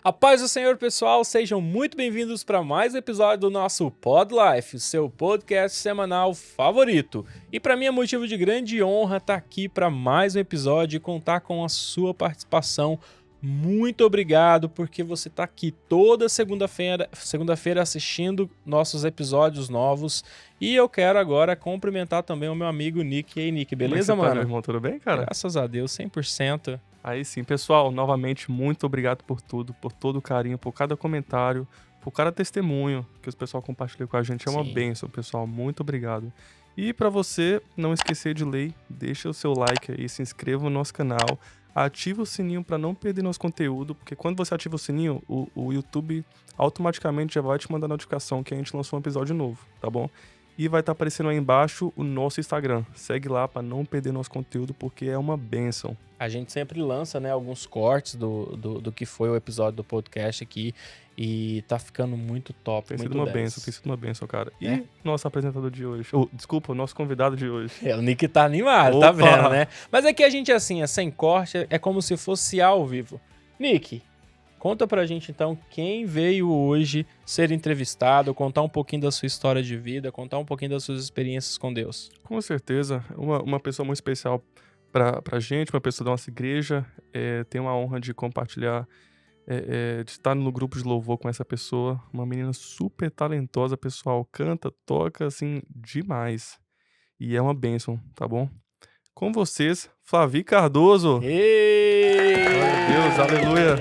A paz do Senhor, pessoal, sejam muito bem-vindos para mais um episódio do nosso Pod Life, o seu podcast semanal favorito. E para mim é motivo de grande honra estar aqui para mais um episódio e contar com a sua participação. Muito obrigado porque você está aqui toda segunda-feira assistindo nossos episódios novos. E eu quero agora cumprimentar também o meu amigo Nick. E aí, Nick, beleza, Como é que você mano? tá, meu irmão? Tudo bem, cara? Graças a Deus, 100%. Aí sim, pessoal, novamente, muito obrigado por tudo, por todo o carinho, por cada comentário, por cada testemunho que o pessoal compartilha com a gente. É uma Sim. bênção, pessoal. Muito obrigado. E pra você não esquecer de deixa o seu like aí, se inscreva no nosso canal, ativa o sininho pra não perder nosso conteúdo, porque quando você ativa o sininho, o YouTube automaticamente já vai te mandar notificação que a gente lançou um episódio novo, tá bom? E vai estar aparecendo aí embaixo o nosso Instagram. Segue lá pra não perder nosso conteúdo, porque é uma bênção. A gente sempre lança, né, alguns cortes do que foi o episódio do podcast aqui e tá ficando muito top, Tem muito sido uma 10. bênção, tem sido uma bênção, cara. E É? nosso apresentador de hoje, desculpa, o nosso convidado de hoje. O Nick tá animado, Opa! tá vendo, né? Mas é que a gente, assim, é sem corte, é como se fosse ao vivo. Nick, conta pra gente, então, quem veio hoje ser entrevistado, contar um pouquinho da sua história de vida, contar um pouquinho das suas experiências com Deus. Com certeza, uma pessoa muito especial pra gente, uma pessoa da nossa igreja. Tenho a honra de compartilhar, de estar no grupo de louvor com essa pessoa. Uma menina super talentosa, pessoal. Canta, toca, assim, demais. E é uma bênção, tá bom? Com vocês, Flavi Cardoso. Ei! Glória a Deus, aleluia.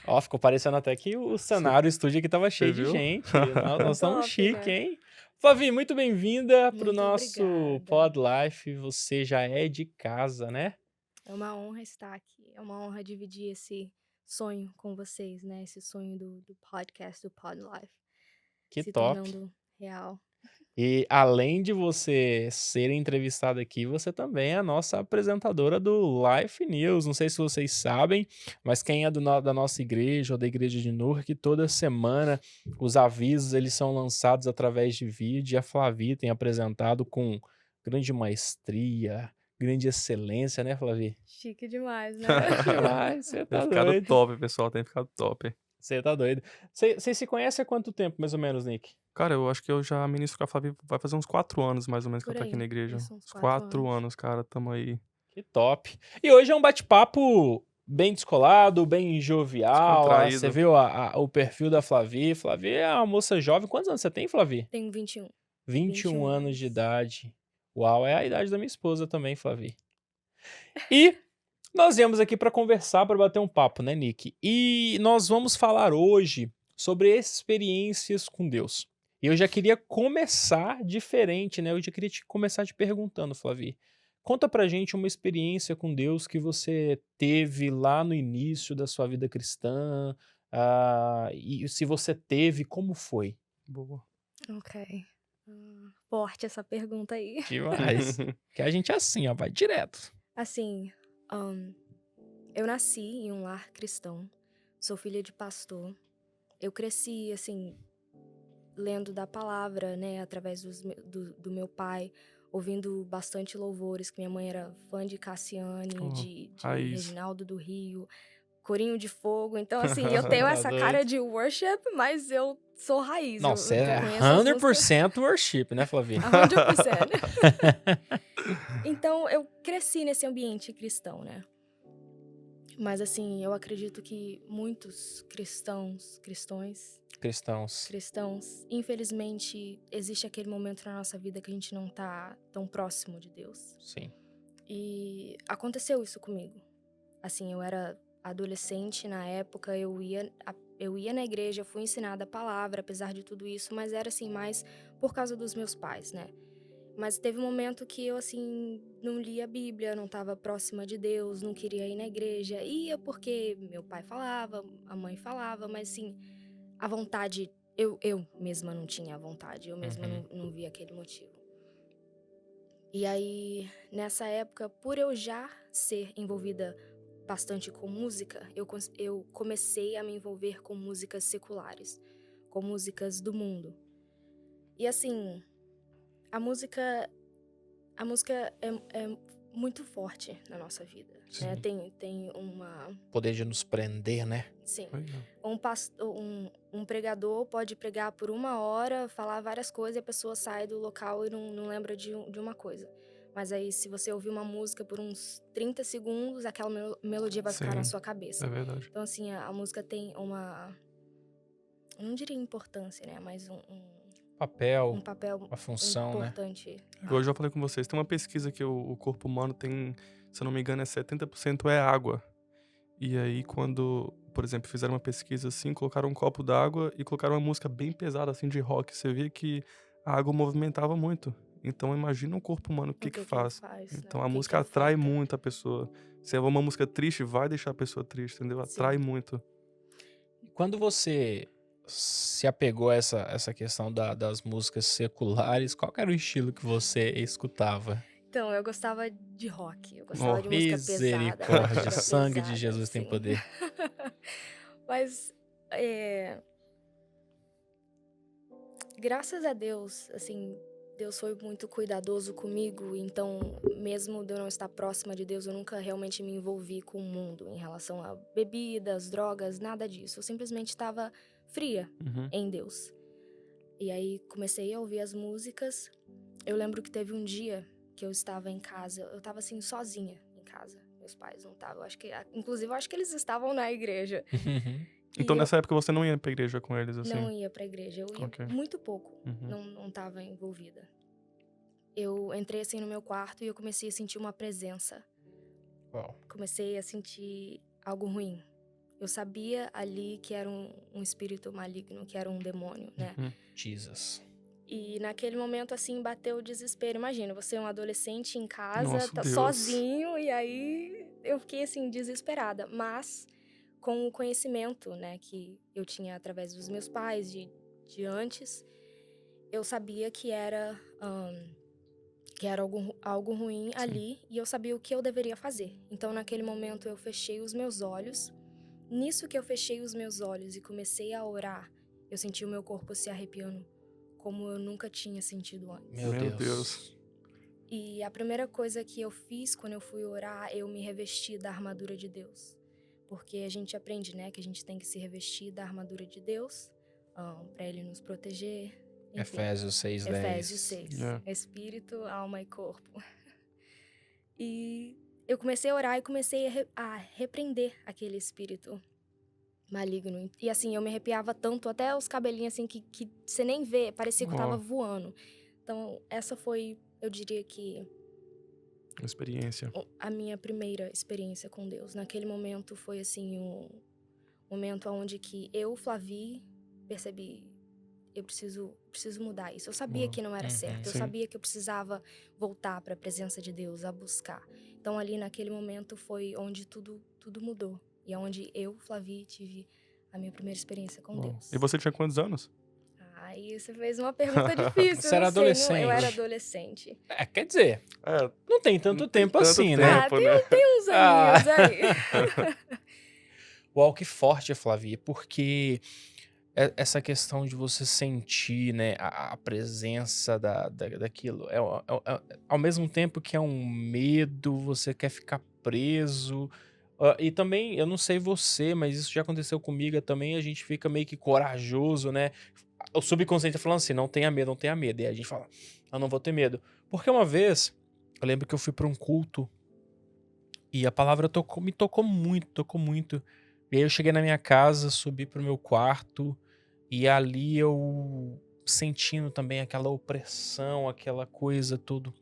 Ó, ficou parecendo até que o cenário, o estúdio aqui tava cheio de viu? gente. Nós estamos Top, chique, né? hein? Flavi, muito bem-vinda pro Muito nosso obrigada. Pod Life. Você já é de casa, né? É uma honra estar aqui. É uma honra dividir esse sonho com vocês, né? Esse sonho do podcast, do Pod Life. Que se top. tornando real. E além de você ser entrevistada aqui, você também é a nossa apresentadora do Life News. Não sei se vocês sabem, mas quem é da nossa igreja ou da igreja de Newark, toda semana os avisos eles são lançados através de vídeo. E a Flavi tem apresentado com grande maestria, grande excelência, né, Flavi? Chique demais, né? Demais, você Tem tá ficado doido. top, pessoal. Tem ficado top. Você tá doido. Vocês se conhecem há quanto tempo, mais ou menos, Nick? Cara, eu acho que eu já ministro com a Flavi, vai fazer uns 4 anos, mais ou menos, que eu Por tô aqui aí, na igreja. isso, uns Uns 4 4 anos. anos, cara, tamo aí. Que top. E hoje é um bate-papo bem descolado, bem jovial. Descontraído. Você viu o perfil da Flavi. Flavi é uma moça jovem. Quantos anos você tem, Flavi? Tenho 21. 21 anos anos. de idade. Uau, é a idade da minha esposa também, Flavi. E nós viemos aqui para conversar, para bater um papo, né, Nick? E nós vamos falar hoje sobre experiências com Deus. E eu já queria começar diferente, né? Eu já queria começar te perguntando, Flavi. Conta pra gente uma experiência com Deus que você teve lá no início da sua vida cristã. E se você teve, como foi? Boa. Ok. Forte essa pergunta aí. Demais. Que a gente é assim, ó, vai direto. Assim, eu nasci em um lar cristão. Sou filha de pastor. Eu cresci, assim, lendo da palavra, né, através do meu pai, ouvindo bastante louvores, que minha mãe era fã de Cassiane, Oh, de raiz. Reginaldo do Rio, Corinho de Fogo. Então, assim, eu tenho Tá essa doido. cara de worship, mas eu sou raiz. Não, eu você é conheço as músicas 100% worship, né, Flavi? 100%. Então, eu cresci nesse ambiente cristão, né? Mas, assim, eu acredito que muitos cristãos, Cristãos. infelizmente, existe aquele momento na nossa vida que a gente não tá tão próximo de Deus. Sim. E aconteceu isso comigo. Assim, eu era adolescente na época, eu ia na igreja, fui ensinada a palavra, apesar de tudo isso, mas era assim, mais por causa dos meus pais, né? Mas teve um momento que eu, assim, não lia a Bíblia, não estava próxima de Deus, não queria ir na igreja. Ia porque meu pai falava, a mãe falava, mas, assim, a vontade, eu mesma não tinha a vontade, eu mesma não via aquele motivo. E aí, nessa época, por eu já ser envolvida bastante com música, eu comecei a me envolver com músicas seculares, com músicas do mundo. E assim, a música é muito forte na nossa vida, né? Sim. Tem uma... Poder de nos prender, né? Sim. Legal. Um pregador pode pregar por 1 hora, falar várias coisas e a pessoa sai do local e não lembra de uma coisa. Mas aí, se você ouvir uma música por uns 30 segundos, aquela melodia vai ficar na Sim, sua é cabeça. verdade. Então, assim, a música tem uma... Eu não diria importância, né? Mas um Papel, papel a função, né? importante. Igual eu já falei com vocês, tem uma pesquisa que o corpo humano tem, se eu não me engano, 70% é água. E aí, quando, por exemplo, fizeram uma pesquisa assim, colocaram um copo d'água e colocaram uma música bem pesada, assim, de rock, você via que a água movimentava muito. Então, imagina o corpo humano, o O que que ele faz. faz, né? Então, O a que música atrai afeta. muito a pessoa. Se é uma música triste, vai deixar a pessoa triste, entendeu? Atrai Sim. muito. Quando você se apegou a essa questão das músicas seculares, qual que era o estilo que você escutava? Então, eu gostava de rock, eu gostava Ó, de música pesada, Misericórdia, batida sangue de pesada, Jesus tem assim. poder. Mas, graças a Deus, assim, Deus foi muito cuidadoso comigo, então, mesmo de eu não estar próxima de Deus, eu nunca realmente me envolvi com o mundo em relação a bebidas, drogas, nada disso. Eu simplesmente estava fria uhum. em Deus. E aí comecei a ouvir as músicas. Eu lembro que teve um dia que eu estava em casa, eu estava assim sozinha em casa. Meus pais não estavam, inclusive eu acho que eles estavam na igreja. E Então, eu nessa época, você não ia pra igreja com eles, assim? não ia pra igreja, eu ia Ok. muito pouco, Uhum. não estava envolvida. Eu entrei assim no meu quarto e eu comecei a sentir uma presença. Uau. Comecei a sentir algo ruim. Eu sabia ali que era um espírito maligno, que era um demônio, né? Uhum. Jesus. E naquele momento, assim, bateu o desespero. Imagina, você é um adolescente em casa, Nossa, tá Deus. sozinho, e aí eu fiquei, assim, desesperada. Mas com o conhecimento, né, que eu tinha através dos meus pais de antes, eu sabia que era algo ruim Sim. ali, e eu sabia o que eu deveria fazer. Então, naquele momento, eu fechei os meus olhos. Nisso que eu fechei os meus olhos e comecei a orar, eu senti o meu corpo se arrepiando como eu nunca tinha sentido antes. Meu Meu Deus. Deus. E a primeira coisa que eu fiz quando eu fui orar, eu me revesti da armadura de Deus. Porque a gente aprende, né, que a gente tem que se revestir da armadura de Deus, para Ele nos proteger. Enfim, Efésios 6:10. Efésios 6. Yeah. Espírito, alma e corpo. E eu comecei a orar e comecei a repreender aquele espírito maligno. E assim, eu me arrepiava tanto, até os cabelinhos assim, que você nem vê, parecia que eu tava Ó, voando. Então, essa foi, eu diria que, experiência. a minha primeira experiência com Deus. Naquele momento foi assim, um momento onde que eu, Flavi, percebi, eu preciso mudar isso. Eu sabia Uau. que não era Uhum. certo, eu Sim. sabia que eu precisava voltar para a presença de Deus, a buscar. Então ali naquele momento foi onde tudo mudou. E é onde eu, Flavi, tive a minha primeira experiência com Uau. Deus. E você tinha quantos anos? Aí você fez uma pergunta difícil, Você era não sei, eu era adolescente. adolescente. É, quer dizer, É, não tem tanto não tem tempo tanto assim, né? tempo, né? Tem uns aninhos aí. Uau, que forte, Flavi, porque essa questão de você sentir, né, a presença daquilo, ao mesmo tempo que é um medo, você quer ficar preso. E também, eu não sei você, mas isso já aconteceu comigo também, a gente fica meio que corajoso, né? O subconsciente tá falando assim, não tenha medo, não tenha medo. E aí a gente fala, eu não vou ter medo. Porque uma vez, eu lembro que eu fui pra um culto e a palavra me tocou muito. E aí eu cheguei na minha casa, subi pro meu quarto e ali eu sentindo também aquela opressão, aquela coisa tudo.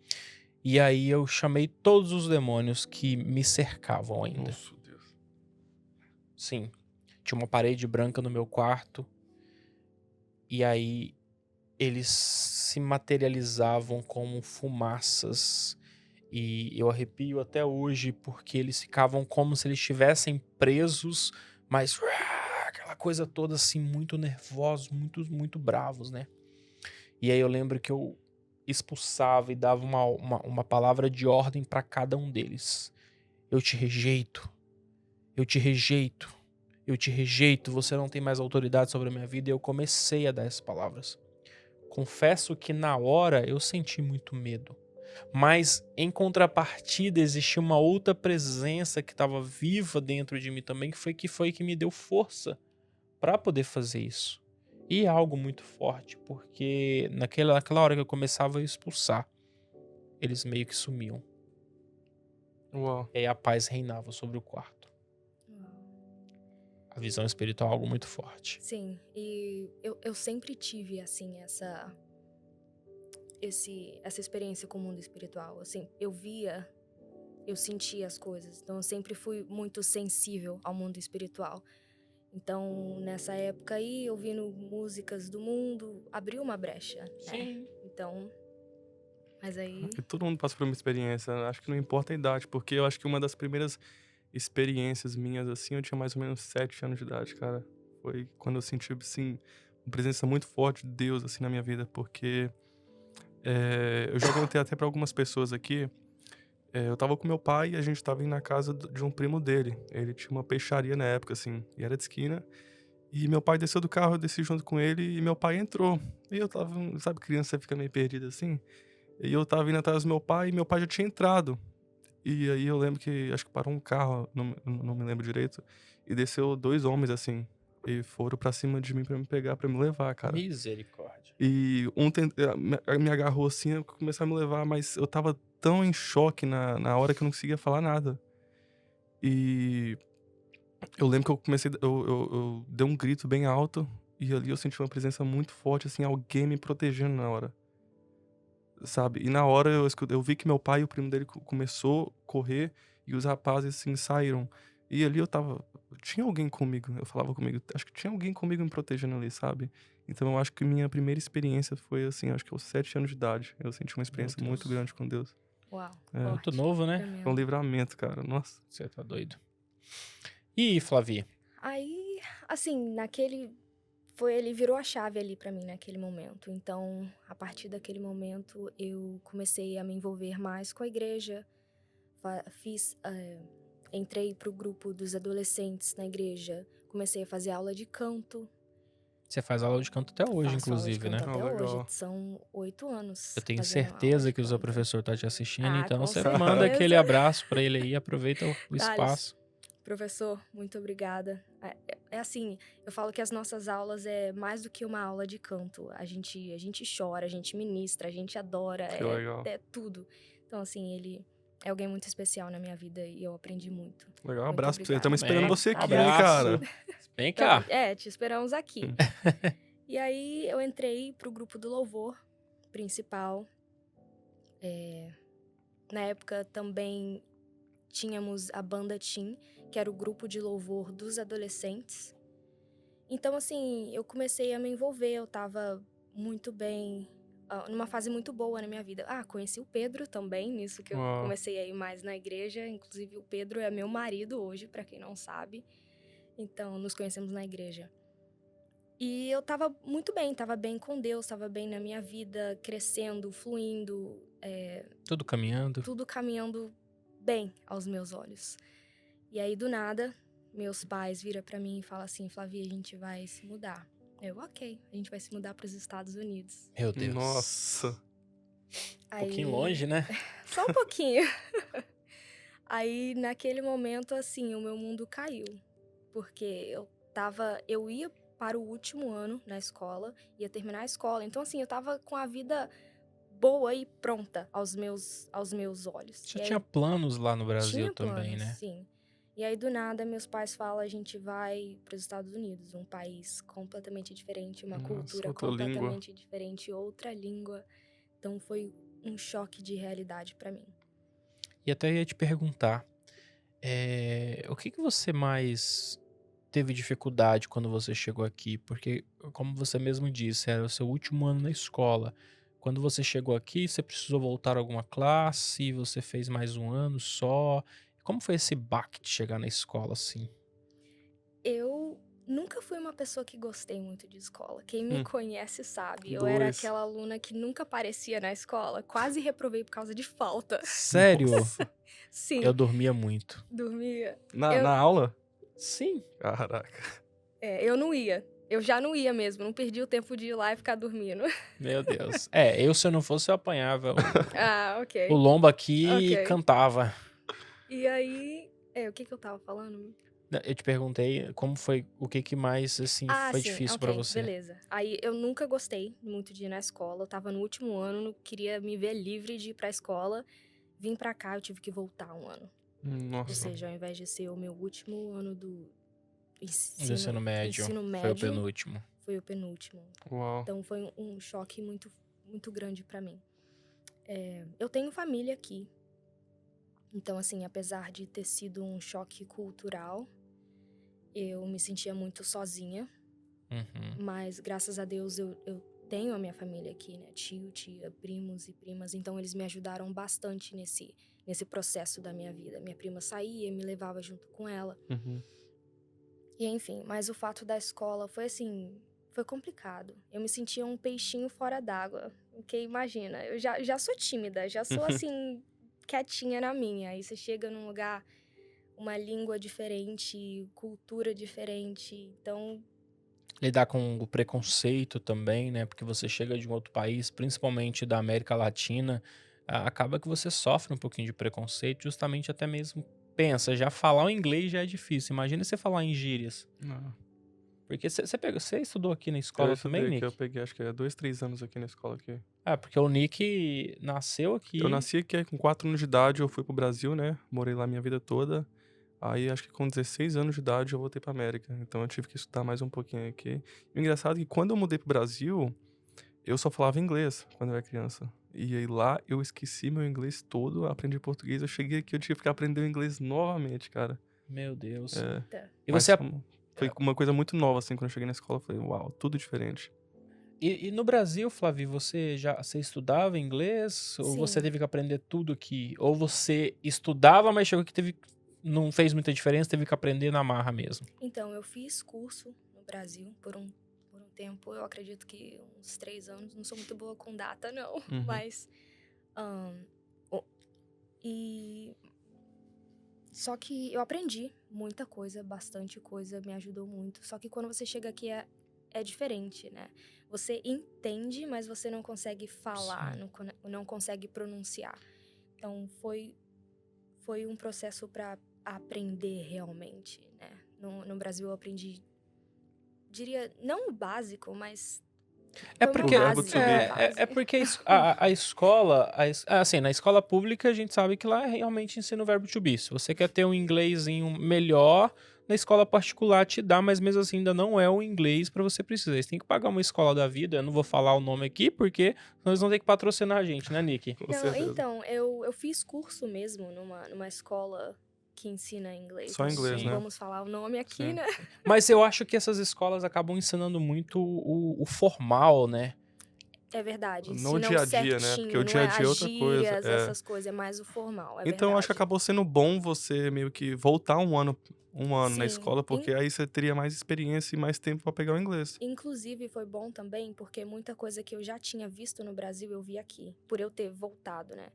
E aí eu chamei todos os demônios que me cercavam ainda. Nossa, Deus. Sim. Tinha uma parede branca no meu quarto. E aí eles se materializavam como fumaças. E eu arrepio até hoje porque eles ficavam como se eles estivessem presos, mas aquela coisa toda assim, muito nervosos, muito bravos, né? E aí eu lembro que eu expulsava e dava uma palavra de ordem para cada um deles. Eu te rejeito, eu te rejeito, eu te rejeito, você não tem mais autoridade sobre a minha vida. E eu comecei a dar essas palavras. Confesso que na hora eu senti muito medo. Mas, em contrapartida, existia uma outra presença que estava viva dentro de mim também, que me deu força para poder fazer isso. E é algo muito forte, porque naquela hora que eu começava a expulsar, eles meio que sumiam. Uau. E aí a paz reinava sobre o quarto. A visão espiritual é algo muito forte. Sim, e eu sempre tive, assim, essa experiência com o mundo espiritual. Assim, eu sentia as coisas. Então, eu sempre fui muito sensível ao mundo espiritual. Então, nessa época aí, ouvindo músicas do mundo, abriu uma brecha, né? Sim. Então, mas aí... E todo mundo passa por uma experiência, né? Acho que não importa a idade, porque eu acho que uma das primeiras experiências minhas, assim, eu tinha mais ou menos 7 anos de idade, cara. Foi quando eu senti, assim, uma presença muito forte de Deus, assim, na minha vida, porque eu já contei até pra algumas pessoas aqui. Eu tava com meu pai e a gente tava indo na casa de um primo dele. Ele tinha uma peixaria na época, assim, e era de esquina. E meu pai desceu do carro, eu desci junto com ele e meu pai entrou. E eu tava, sabe, criança fica meio perdida assim? E eu tava indo atrás do meu pai e meu pai já tinha entrado. E aí eu lembro que, acho que parou um carro, não me lembro direito, e desceu 2 homens, assim, e foram pra cima de mim pra me pegar, pra me levar, cara. Misericórdia. E um me agarrou assim, eu comecei a me levar, mas eu tava tão em choque na hora que eu não conseguia falar nada. E eu lembro que eu comecei, eu dei um grito bem alto, e ali eu senti uma presença muito forte, assim, alguém me protegendo na hora. Sabe? E na hora eu vi que meu pai e o primo dele começou a correr e os rapazes, assim, saíram. E ali eu tava. Tinha alguém comigo, eu falava comigo. Acho que tinha alguém comigo me protegendo ali, sabe? Então eu acho que minha primeira experiência foi assim, acho que aos 7 anos de idade. Eu senti uma experiência Deus. muito grande com Deus. Uau, É. Muito forte, novo, né? Foi um tremendo. livramento, cara. Nossa. Você tá doido. E Flavi? Aí, assim, ele virou a chave ali pra mim naquele momento. Então, a partir daquele momento, eu comecei a me envolver mais com a igreja. Entrei pro grupo dos adolescentes na igreja. Comecei a fazer aula de canto. Você faz aula de canto até hoje, Faço aula de inclusive, né? canto até Ah, hoje. legal. São 8 anos Eu tenho fazendo aula certeza de que o seu canto. professor tá te assistindo, Ah, então com você certeza. manda aquele abraço pra ele aí, aproveita o Thales, espaço. Professor, muito obrigada. É assim, eu falo que as nossas aulas é mais do que uma aula de canto. A gente chora, a gente ministra, a gente adora, Que legal. é tudo. Então, assim, ele é alguém muito especial na minha vida e eu aprendi muito. Legal, um Muito abraço pra você. obrigada. Estamos esperando Amém. você Um aqui, hein, abraço. cara. Vem cá. Te esperamos aqui. E aí, eu entrei pro grupo do louvor principal. Na época, também tínhamos a banda Tim, que era o grupo de louvor dos adolescentes. Então, assim, eu comecei a me envolver, eu tava muito bem, numa fase muito boa na minha vida. Conheci o Pedro também, nisso que eu Uau. comecei a ir mais na igreja. Inclusive, o Pedro é meu marido hoje, pra quem não sabe. Então, nos conhecemos na igreja. E eu tava muito bem, tava bem com Deus, tava bem na minha vida, crescendo, fluindo, Tudo caminhando. tudo caminhando bem aos meus olhos. E aí, do nada, meus pais viram pra mim e falam assim: Flavi, a gente vai se mudar. Ok, a gente vai se mudar pros Estados Unidos. Meu Deus. Nossa. Um pouquinho longe, né? Só um pouquinho. Aí, naquele momento, assim, o meu mundo caiu. Porque eu ia para o último ano na escola, ia terminar a escola. Então, assim, eu tava com a vida boa e pronta aos meus olhos. Você E aí, tinha planos lá no Brasil tinha também, planos, né? sim. E aí, do nada, meus pais falam: a gente vai para os Estados Unidos, um país completamente diferente, uma Nossa, cultura outra língua. completamente diferente, outra língua. Então, foi um choque de realidade para mim. E até ia te perguntar, o que você mais teve dificuldade quando você chegou aqui? Porque, como você mesmo disse, era o seu último ano na escola. Quando você chegou aqui, você precisou voltar a alguma classe? Você fez mais um ano só? Como foi esse baque de chegar na escola assim? Eu nunca fui uma pessoa que gostei muito de escola. Quem me conhece sabe. Eu era 2. aquela aluna que nunca aparecia na escola. Quase reprovei por causa de falta. Sério? Nossa. Sim, Eu dormia muito. dormia. Na aula? Sim. Caraca. Eu não ia. Eu já não ia mesmo, não perdi o tempo de ir lá e ficar dormindo. Meu Deus. Eu, se eu não fosse, eu apanhava Ah, o ok. lombo aqui e Ok. cantava. E aí, o que eu tava falando? Eu te perguntei como foi, o que que mais, assim, Ah, foi sim, difícil pra ok, você. beleza. Aí eu nunca gostei muito de ir na escola, eu estava no último ano, não queria me ver livre de ir pra escola. Vim pra cá, eu tive que voltar um ano. Ou Nossa. seja, ao invés de ser o meu último ano do Do ensino, ensino médio. ensino Foi o médio, penúltimo. foi o penúltimo. Uau. Então foi um choque muito, muito grande pra mim. Eu tenho família aqui. Então, assim, apesar de ter sido um choque cultural, eu me sentia muito sozinha. Uhum. Mas, graças a Deus, eu tenho a minha família aqui, né? Tio, tia, primos e primas. Então, eles me ajudaram bastante nesse processo da minha vida. Minha prima saía e me levava junto com ela. Uhum. E, enfim, mas o fato da escola foi assim... Foi complicado. Eu me sentia um peixinho fora d'água. Porque, imagina, eu já sou tímida. Já sou, assim, quietinha na minha. Aí você chega num lugar... Uma língua diferente, cultura diferente. Então... Lidar com o preconceito também, né? Porque você chega de um outro país, principalmente da América Latina, acaba que você sofre um pouquinho de preconceito, justamente até mesmo pensa, já falar o inglês já é difícil. Imagina você falar em gírias. Não. Porque você estudou aqui na Eu escola estudei também, aqui, eu Nick? peguei acho que 2, 3 anos aqui na escola aqui. Porque o Nick nasceu Eu aqui. nasci aqui aí com 4 anos de idade, eu fui pro Brasil, né? Morei lá minha vida toda. Aí acho que com 16 anos de idade eu voltei pra América. Então eu tive que estudar mais um pouquinho aqui. E o engraçado é que quando eu mudei pro Brasil, eu só falava inglês quando eu era criança. E aí lá eu esqueci meu inglês todo, aprendi português. Eu cheguei aqui, eu tive que aprender o inglês novamente, cara. Meu Deus. É. Eita. E Mas você. foi uma coisa muito nova, assim, quando eu cheguei na escola. Eu falei, uau, tudo diferente. E no Brasil, Flavi, você estudava inglês? Ou você Sim. teve que aprender tudo aqui? Ou você estudava, mas chegou que não fez muita diferença, teve que aprender na marra mesmo? Então, eu fiz curso no Brasil por um tempo. Eu acredito que uns 3 anos. Não sou muito boa com data, não. Uhum. Mas... e... Só que eu aprendi muita coisa, bastante coisa, me ajudou muito. Só que quando você chega aqui é diferente, né? Você entende, mas você não consegue falar, Sim. não consegue pronunciar. Então, foi um processo para aprender realmente, né? No Brasil eu aprendi, diria, não o básico, mas É foi uma porque, O verbo base, to uma be. base. porque a escola, assim, na escola pública a gente sabe que lá realmente ensina o verbo to be. Se você quer ter um inglesinho melhor, na escola particular te dá, mas mesmo assim ainda não é o inglês para você precisar. Você tem que pagar uma escola da vida, eu não vou falar o nome aqui, porque senão eles vão ter que patrocinar a gente, né, Nick? Com Não, certeza. então, eu fiz curso mesmo numa escola que ensina inglês. Só Não, inglês, não né? vamos falar o nome aqui, Sim. né? Mas eu acho que essas escolas acabam ensinando muito o formal, né? É verdade, No ensinam dia a dia, né? Porque o certinho, não dia a é dia é as outra coisa. gírias, É. essas coisas, é mais o formal, é Então, eu acho que verdade. acabou sendo bom você meio que voltar um ano na Sim, escola, porque aí você teria mais experiência e mais tempo pra pegar o inglês. inclusive foi bom também, porque muita coisa que eu já tinha visto no Brasil eu vi aqui, por eu ter voltado, né?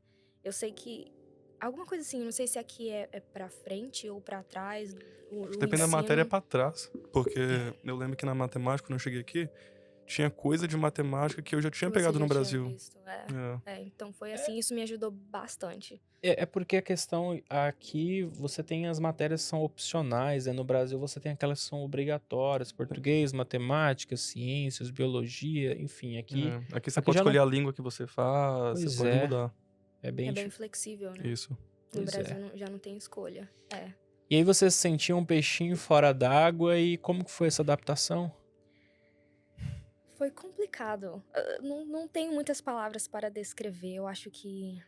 Eu sei que alguma coisa assim, não sei se aqui é pra frente ou pra trás, Acho que o depende da matéria, é ensino. pra trás. Porque eu lembro que na matemática, quando eu cheguei aqui, tinha coisa de matemática que eu já tinha Que você pegado no já tinha Brasil. visto, então foi É, assim, isso me ajudou bastante. é porque a questão aqui, você tem as matérias que são opcionais, né? No Brasil você tem aquelas que são obrigatórias, português, matemática, ciências, biologia, enfim, Aqui você aqui pode já não. escolher a língua que você faz, você Pois pode é, mudar. é É bem bem flexível, né? Isso. No Pois Brasil é. já não tem escolha. E aí você se sentia um peixinho fora d'água e como que foi essa adaptação? Foi complicado. Não tenho muitas palavras para descrever. Eu acho que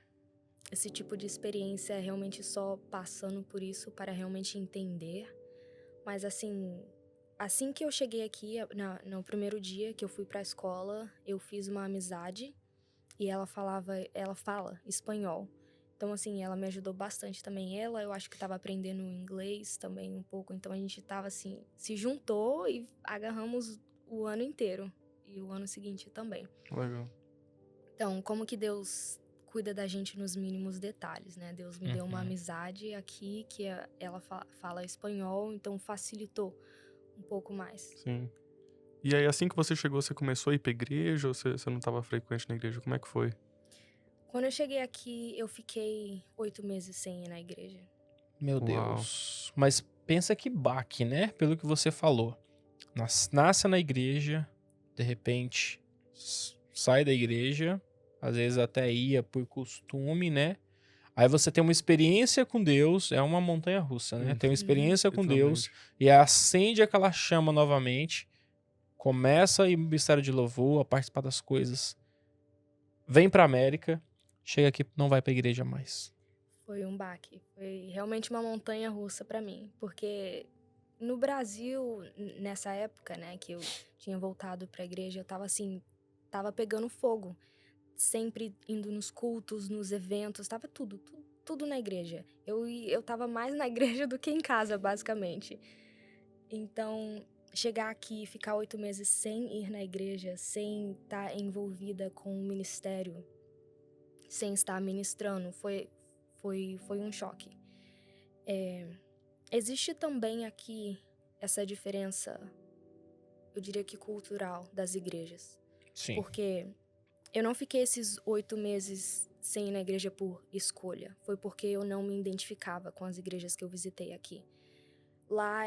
esse tipo de experiência é realmente só passando por isso para realmente entender. Mas assim que eu cheguei aqui, no primeiro dia que eu fui para a escola, eu fiz uma amizade e ela fala espanhol. Então, assim, ela me ajudou bastante também. Eu acho que estava aprendendo inglês também um pouco. Então, a gente tava, assim, se juntou e agarramos o ano inteiro. E o ano seguinte também. Legal. Então, como que Deus cuida da gente nos mínimos detalhes, né? Deus me deu uma amizade aqui que ela fala espanhol, então facilitou um pouco mais. Sim. E aí, assim que você chegou, você começou a ir pra igreja ou você não estava frequente na igreja? Como é que foi? Quando eu cheguei aqui, eu fiquei 8 meses sem ir na igreja. Meu Uau. Deus. Mas pensa que baque, né? Pelo que você falou. Nasce na igreja, de repente sai da igreja, às vezes até ia por costume, né? Aí você tem uma experiência com Deus, é uma montanha russa, né? Tem uma Uhum. experiência com Deus Literalmente. e acende aquela chama novamente, começa a ir no ministério de louvor, a participar das coisas, vem pra América, chega aqui, não vai pra igreja mais. Foi um baque. Foi realmente uma montanha russa pra mim, porque no Brasil, nessa época, né, que eu tinha voltado pra igreja, eu tava assim, tava pegando fogo. Sempre indo nos cultos, nos eventos, tava tudo na igreja. Eu tava mais na igreja do que em casa, basicamente. Então, chegar aqui e ficar 8 meses sem ir na igreja, sem estar envolvida com o ministério, sem estar ministrando, foi um choque. Existe também aqui essa diferença, eu diria que cultural, das igrejas. Sim. Porque eu não fiquei esses 8 meses sem ir na igreja por escolha. Foi porque eu não me identificava com as igrejas que eu visitei aqui. Lá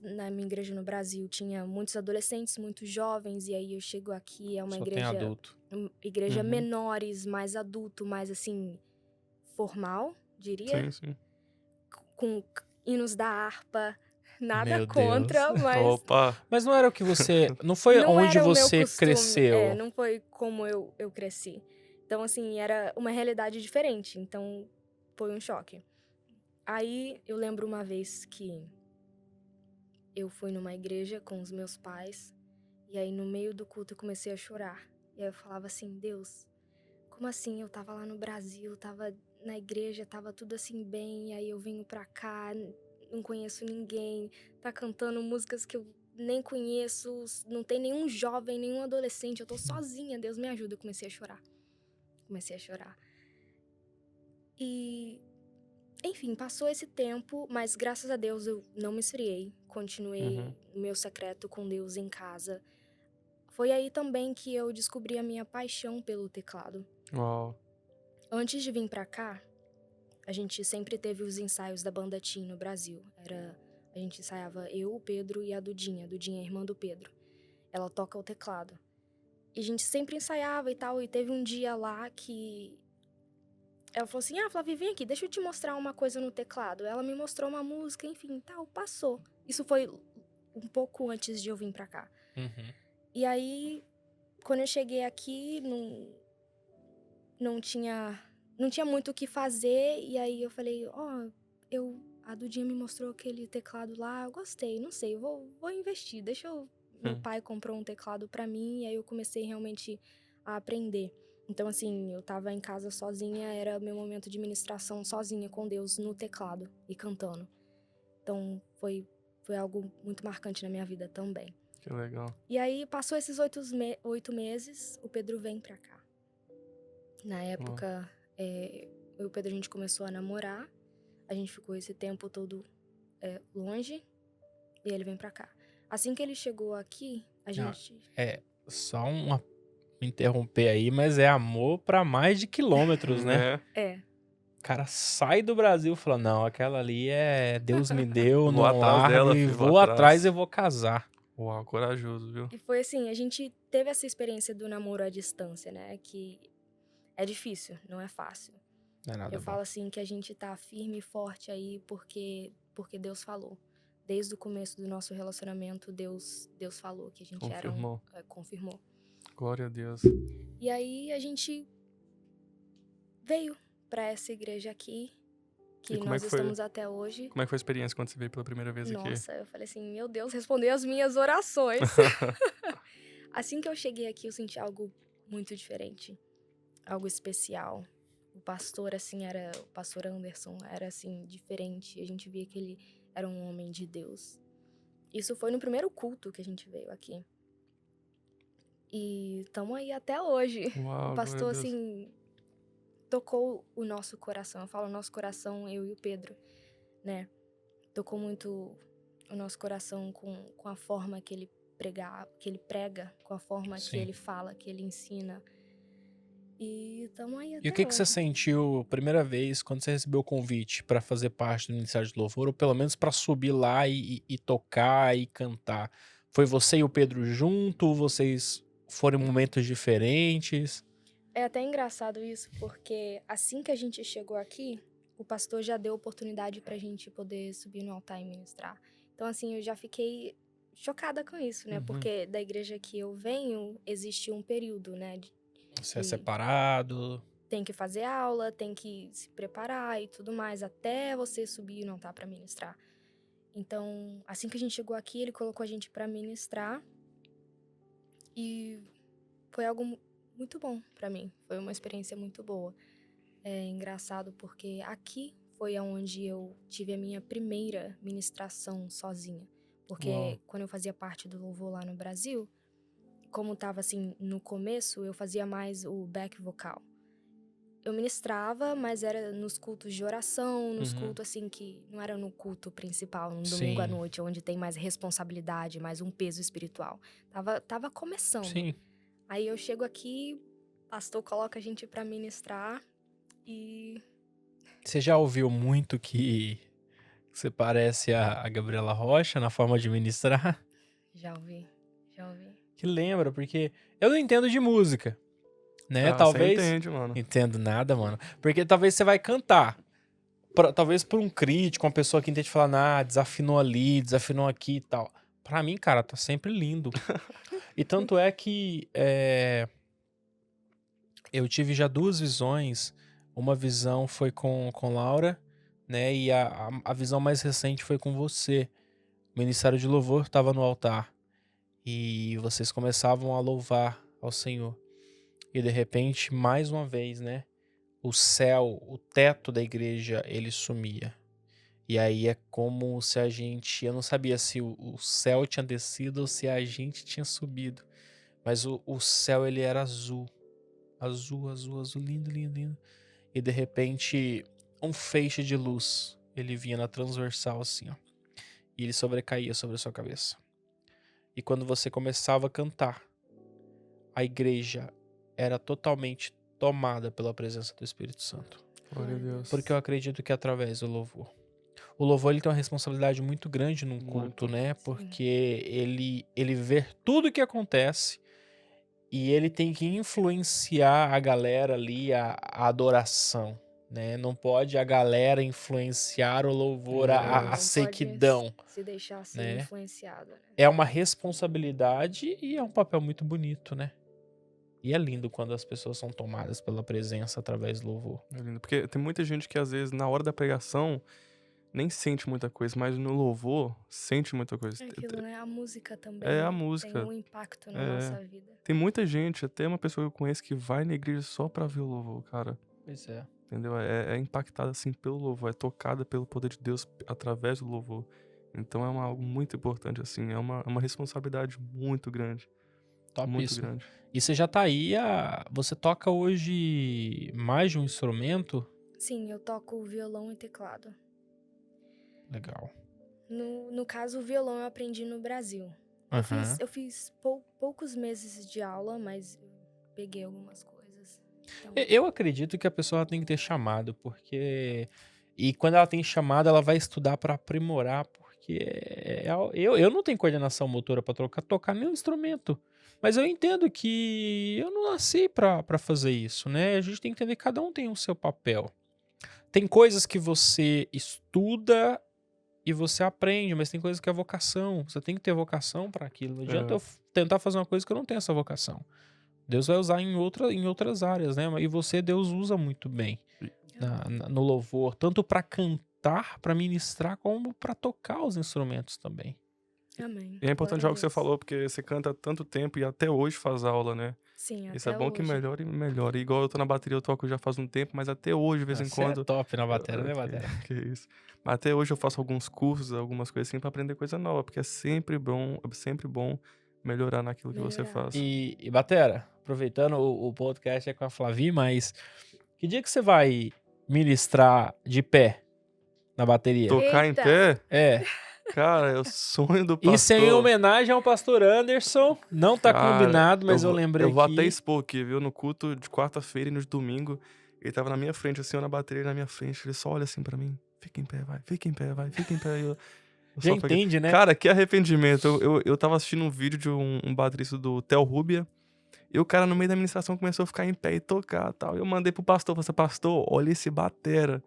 na minha igreja no Brasil, tinha muitos adolescentes, muitos jovens, e aí eu chego aqui, é uma Só tem adulto. igreja Uhum. menores, mais adulto, mais assim, formal, diria, Sim. com hinos da harpa, nada Meu contra, Deus. mas Opa! Mas não era o que você. Não foi não onde era o meu você costume, cresceu. não foi como eu cresci. Então, assim, era uma realidade diferente, então foi um choque. Aí, eu lembro uma vez que eu fui numa igreja com os meus pais, e aí no meio do culto eu comecei a chorar. E aí eu falava assim, Deus, como assim? Eu tava lá no Brasil, tava na igreja, tava tudo assim bem, e aí eu venho pra cá, não conheço ninguém, tá cantando músicas que eu nem conheço, não tem nenhum jovem, nenhum adolescente, eu tô sozinha, Deus me ajuda. Eu comecei a chorar. Comecei a chorar. E, enfim, passou esse tempo, mas graças a Deus eu não me esfriei. Continuei Uhum. o meu secreto com Deus em casa. Foi aí também que eu descobri a minha paixão pelo teclado. Uau. Antes de vir pra cá, a gente sempre teve os ensaios da banda Tim no Brasil. A gente ensaiava eu, o Pedro e a Dudinha. A Dudinha é a irmã do Pedro. Ela toca o teclado. E a gente sempre ensaiava e tal. E teve um dia lá que ela falou assim, Flavia, vem aqui, deixa eu te mostrar uma coisa no teclado. Ela me mostrou uma música, enfim, tal, passou. Isso foi um pouco antes de eu vir pra cá. Uhum. E aí, quando eu cheguei aqui, não tinha muito o que fazer. E aí eu falei, a Dudinha me mostrou aquele teclado lá, eu gostei, não sei, vou investir. Meu pai comprou um teclado pra mim, e aí eu comecei realmente a aprender. Então, assim, eu tava em casa sozinha, era meu momento de ministração sozinha com Deus no teclado e cantando. Então, foi algo muito marcante na minha vida também. Que legal. E aí, passou esses 8 meses, o Pedro vem pra cá. Na época, eu e o Pedro, a gente começou a namorar. A gente ficou esse tempo todo longe, e ele vem pra cá. Assim que ele chegou aqui, a gente... Só me interromper aí, mas é amor pra mais de quilômetros, né? O cara sai do Brasil e fala, não, aquela ali é Deus me deu, Vou não atrás dela, largo, e filho, vou atrás e vou casar. Uau, corajoso, viu? E foi assim, a gente teve essa experiência do namoro à distância, né? Que é difícil, não é fácil. Não é nada Eu bom. falo assim que a gente tá firme e forte aí porque Deus falou. Desde o começo do nosso relacionamento, Deus falou que a gente Confirmou. confirmou. Glória a Deus. E aí a gente veio pra essa igreja aqui, que E como é nós que foi? estamos até hoje. Como é que foi a experiência quando você veio pela primeira vez aqui? Nossa, eu falei assim, meu Deus, respondeu as minhas orações. Assim que eu cheguei aqui, eu senti algo muito diferente, algo especial. O pastor Anderson, era assim, diferente. A gente via que ele era um homem de Deus. Isso foi no primeiro culto que a gente veio aqui. E estamos aí até hoje. Uau, O glória a pastor, Deus. assim, tocou o nosso coração. Eu falo nosso coração, eu e o Pedro, né? Tocou muito o nosso coração com a forma que ele ele prega, com a forma que Sim. ele fala, que ele ensina. E tamo aí E até o que você hoje. sentiu primeira vez quando você recebeu o convite pra fazer parte do Ministério de Louvor, ou pelo menos pra subir lá e tocar e cantar? Foi você e o Pedro junto? Vocês foram em momentos diferentes? É até engraçado isso, porque assim que a gente chegou aqui, o pastor já deu oportunidade pra gente poder subir no altar e ministrar. Então, assim, eu já fiquei chocada com isso, né? Uhum. Porque da igreja que eu venho, existe um período, né? Você é de separado? tem que fazer aula, tem que se preparar e tudo mais, até você subir no altar pra ministrar. Então, assim que a gente chegou aqui, ele colocou a gente pra ministrar e foi algo muito bom pra mim. Foi uma experiência muito boa. É engraçado porque aqui foi onde eu tive a minha primeira ministração sozinha. Porque Uau. quando eu fazia parte do louvor lá no Brasil, como tava assim no começo, eu fazia mais o back vocal. Eu ministrava, mas era nos cultos de oração, nos Uhum. cultos assim que não era no culto principal, no domingo à Sim, noite, onde tem mais responsabilidade, mais um peso espiritual. Tava começando. sim. Aí eu chego aqui, o pastor coloca a gente pra ministrar e Você já ouviu muito que você parece a Gabriela Rocha na forma de ministrar? já ouvi. Que lembra, porque eu não entendo de música, né? Ah, você Talvez. entende, mano. Entendo nada, mano. Porque talvez você vai cantar. Talvez por um crítico, uma pessoa que entende falar, desafinou ali, desafinou aqui e tal. Pra mim, cara, tá sempre lindo. E tanto é que eu tive já duas visões. Uma visão foi com Laura, né? E a visão mais recente foi com você. O Ministério de Louvor estava no altar. E vocês começavam a louvar ao Senhor. E de repente, mais uma vez, né? O céu, o teto da igreja, ele sumia. E aí é como se a gente... Eu não sabia se o céu tinha descido ou se a gente tinha subido. Mas o céu, ele era azul. Azul, azul, azul, lindo, lindo, lindo. E de repente, um feixe de luz, ele vinha na transversal assim, ó. E ele sobrecaía sobre a sua cabeça. E quando você começava a cantar, a igreja era totalmente tomada pela presença do Espírito Santo. Glória a Deus. Porque eu acredito que é através do louvor. O louvor, ele tem uma responsabilidade muito grande num culto, Muito. né? Porque ele vê tudo o que acontece e ele tem que influenciar a galera ali, a adoração, né? Não pode a galera influenciar o louvor, É. a não pode sequidão. se deixar ser né? influenciado, né? É uma responsabilidade e é um papel muito bonito, né? E é lindo quando as pessoas são tomadas pela presença através do louvor. É lindo. Porque tem muita gente que, às vezes, na hora da pregação, nem sente muita coisa, mas no louvor, sente muita coisa. É aquilo, né? A música também É a tem música. um impacto na É. nossa vida. Tem muita gente, até uma pessoa que eu conheço, que vai na igreja só pra ver o louvor, cara. Pois é. Entendeu? É impactada, assim, pelo louvor. É tocada pelo poder de Deus através do louvor. Então é algo muito importante, assim. É uma responsabilidade muito grande. Muito Topíssimo. grande. E você já tá aí, você toca hoje mais de um instrumento? Sim, eu toco violão e teclado. Legal. No caso, o violão eu aprendi no Brasil. Aham. Eu fiz poucos meses de aula, mas eu peguei algumas coisas. Então, Eu acredito que a pessoa tem que ter chamado, porque... E quando ela tem chamado, ela vai estudar pra aprimorar, porque eu não tenho coordenação motora pra tocar nenhum instrumento. Mas eu entendo que eu não nasci pra fazer isso, né? A gente tem que entender que cada um tem o seu papel. Tem coisas que você estuda e você aprende, mas tem coisas que é vocação. Você tem que ter vocação pra aquilo. Não adianta É. eu tentar fazer uma coisa que eu não tenho essa vocação. Deus vai usar em outras áreas, né? E você, Deus usa muito bem no louvor, tanto pra cantar, pra ministrar, como pra tocar os instrumentos também. amém. E é importante Glória a algo que você Deus. falou, porque você canta há tanto tempo e até hoje faz aula, né? Sim, Isso é até bom que hoje. melhore e melhore. Igual eu tô na bateria, eu toco já faz um tempo, mas até hoje, de vez em Você é quando. top na bateria, né, bateria? Que isso. Mas até hoje eu faço alguns cursos, algumas coisas assim pra aprender coisa nova, porque é sempre bom melhorar naquilo que você Melhorar. faz. E batera, aproveitando, o podcast é com a Flavi, mas que dia que você vai ministrar de pé na bateria? Tocar em Eita! pé? É, Cara, é o sonho do E sem pastor. homenagem ao pastor Anderson, não tá Cara, combinado, mas eu vou- lembrei eu vou até aqui. expor aqui, viu? No culto de quarta-feira e no de domingo, ele tava na minha frente, assim, eu na bateria na minha frente. Ele só olha assim pra mim. Fica em pé, vai. Fica em pé, vai. Fica em pé. Eu Já só falei, entende, né? cara, que arrependimento. Eu tava assistindo um vídeo de um baterista do Theo Rubia. E o cara, no meio da administração, começou a ficar em pé e tocar e tal. Eu mandei pro pastor, falei assim, pastor, olha esse batera.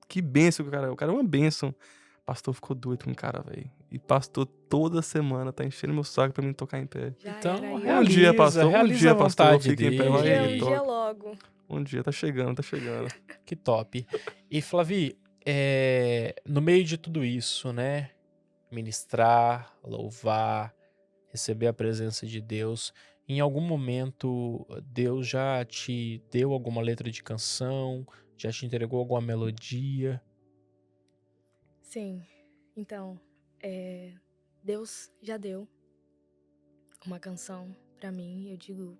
Que bênção que o cara é. O cara é uma bênção. O pastor ficou doido com o cara, velho. E pastor toda semana tá enchendo meu saco pra mim tocar em pé. Já Então, era isso. Um dia, pastor, realiza a pastor, vontade fica em pé, Um vai dia, dele. um toca. dia logo. Um dia, tá chegando, tá chegando. Que top. E Flavi, no meio de tudo isso, né? Ministrar, louvar, receber a presença de Deus. Em algum momento, Deus já te deu alguma letra de canção? Já te entregou alguma melodia? Sim. Então, Deus já deu uma canção pra mim, eu digo,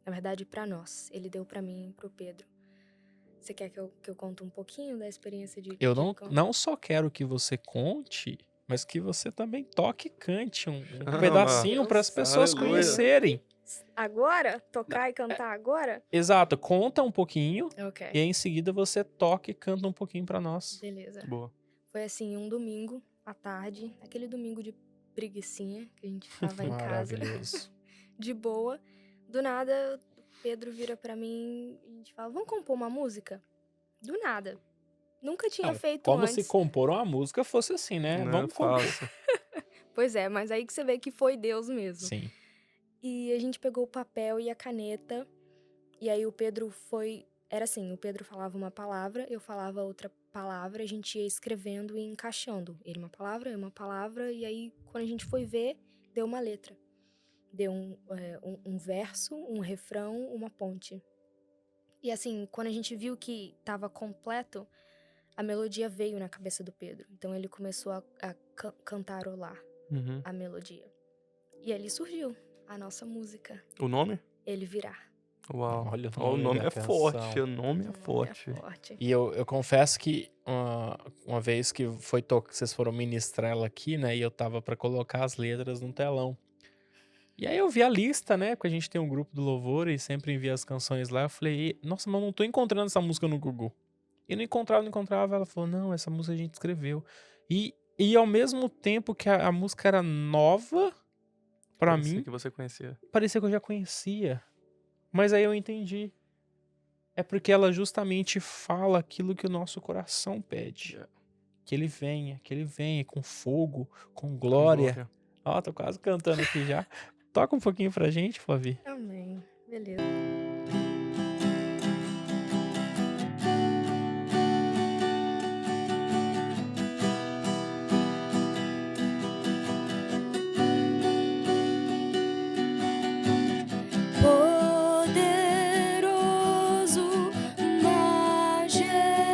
na verdade, pra nós. Ele deu pra mim e pro Pedro. Você quer que eu conte um pouquinho da experiência de Eu de não, can- não só quero que você conte, mas que você também toque e cante um Chama. pedacinho para as Deus. pessoas Aleluia. conhecerem. Agora? Tocar e cantar agora? Exato, conta um pouquinho Ok. e aí em seguida você toca e canta um pouquinho para nós. Beleza. Boa. Foi assim, um domingo à tarde, aquele domingo de preguicinha, que a gente tava em casa, Maravilhoso. de boa. Do nada, o Pedro vira pra mim e a gente fala, vamos compor uma música? Do nada. Nunca tinha Não, feito como antes. se compor uma música fosse assim, né? Não é Vamos compor. fácil. Pois é, mas aí que você vê que foi Deus mesmo. Sim. E a gente pegou o papel e a caneta, e aí o Pedro foi... Era assim, o Pedro falava uma palavra, eu falava outra palavra, a gente ia escrevendo e encaixando. Ele uma palavra, eu uma palavra, e aí quando a gente foi ver, deu uma letra. Deu um verso, um refrão, uma ponte. E assim, quando a gente viu que tava completo, a melodia veio na cabeça do Pedro. Então ele começou a cantarolar Uhum. a melodia. E ali surgiu a nossa música, O nome? Ele Virá. Uau. Olha o Ó, o nome nome da é forte. canção. O nome é forte. É forte. E eu confesso que uma vez que vocês foram ministrar ela aqui, né? E eu tava pra colocar as letras no telão. E aí eu vi a lista, né? Porque a gente tem um grupo do louvor e sempre envia as canções lá. Eu falei, nossa, mas eu não tô encontrando essa música no Google. E não encontrava. Ela falou, não, essa música a gente escreveu. E ao mesmo tempo que a música era nova pra Parecia mim, que você conhecia. parecia que eu já conhecia. Mas aí eu entendi. É porque ela justamente fala aquilo que o nosso coração pede. Yeah. Que ele venha com fogo, com glória. Ó, tô quase cantando aqui já. Toca um pouquinho pra gente, Flavi. Amém. Beleza. Poderoso,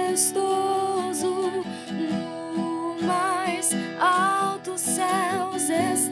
majestoso, no mais altos céus estás.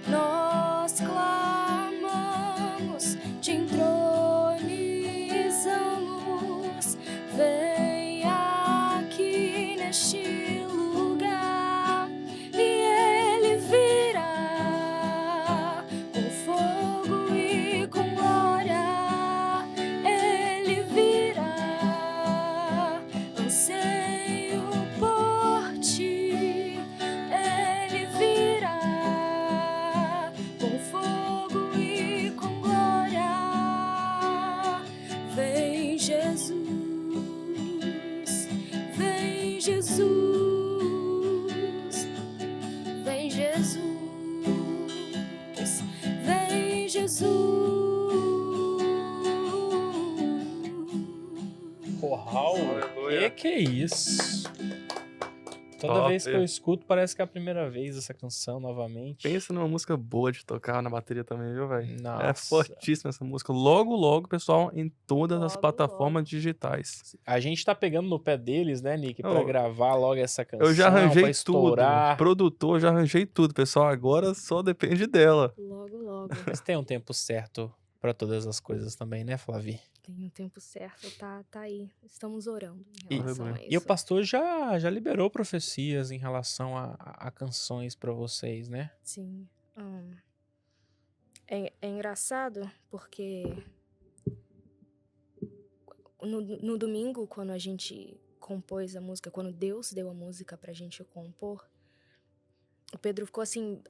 Nós clamamos, te entronizamos. Vem aqui neste lugar e Ele virá com fogo e com glória. Ele virá, anseio por ti. Ele virá com fogo e com glória. Vem Jesus, vem Jesus, vem Jesus, vem Jesus. Corral? Aleluia. Que é isso? Toda Top. vez que eu escuto, parece que é a primeira vez essa canção novamente. Pensa numa música boa de tocar na bateria também, viu, velho? É Nossa. fortíssima essa música. Logo, pessoal, em todas as Logo, plataformas digitais. A gente tá pegando no pé deles, né, Nick? Pra Não, gravar logo essa canção. Eu já arranjei pra tudo. estourar. Produtor, já arranjei tudo, pessoal. Agora só depende dela. Logo, logo. Mas tem um tempo certo pra todas as coisas também, né, Flavi? tem o tempo certo, tá aí. Estamos orando E- em relação a Aleluia. E o isso. pastor já liberou profecias em relação a canções pra vocês, né? Sim. É engraçado porque no domingo, quando a gente compôs a música, quando Deus deu a música pra gente compor, o Pedro ficou assim,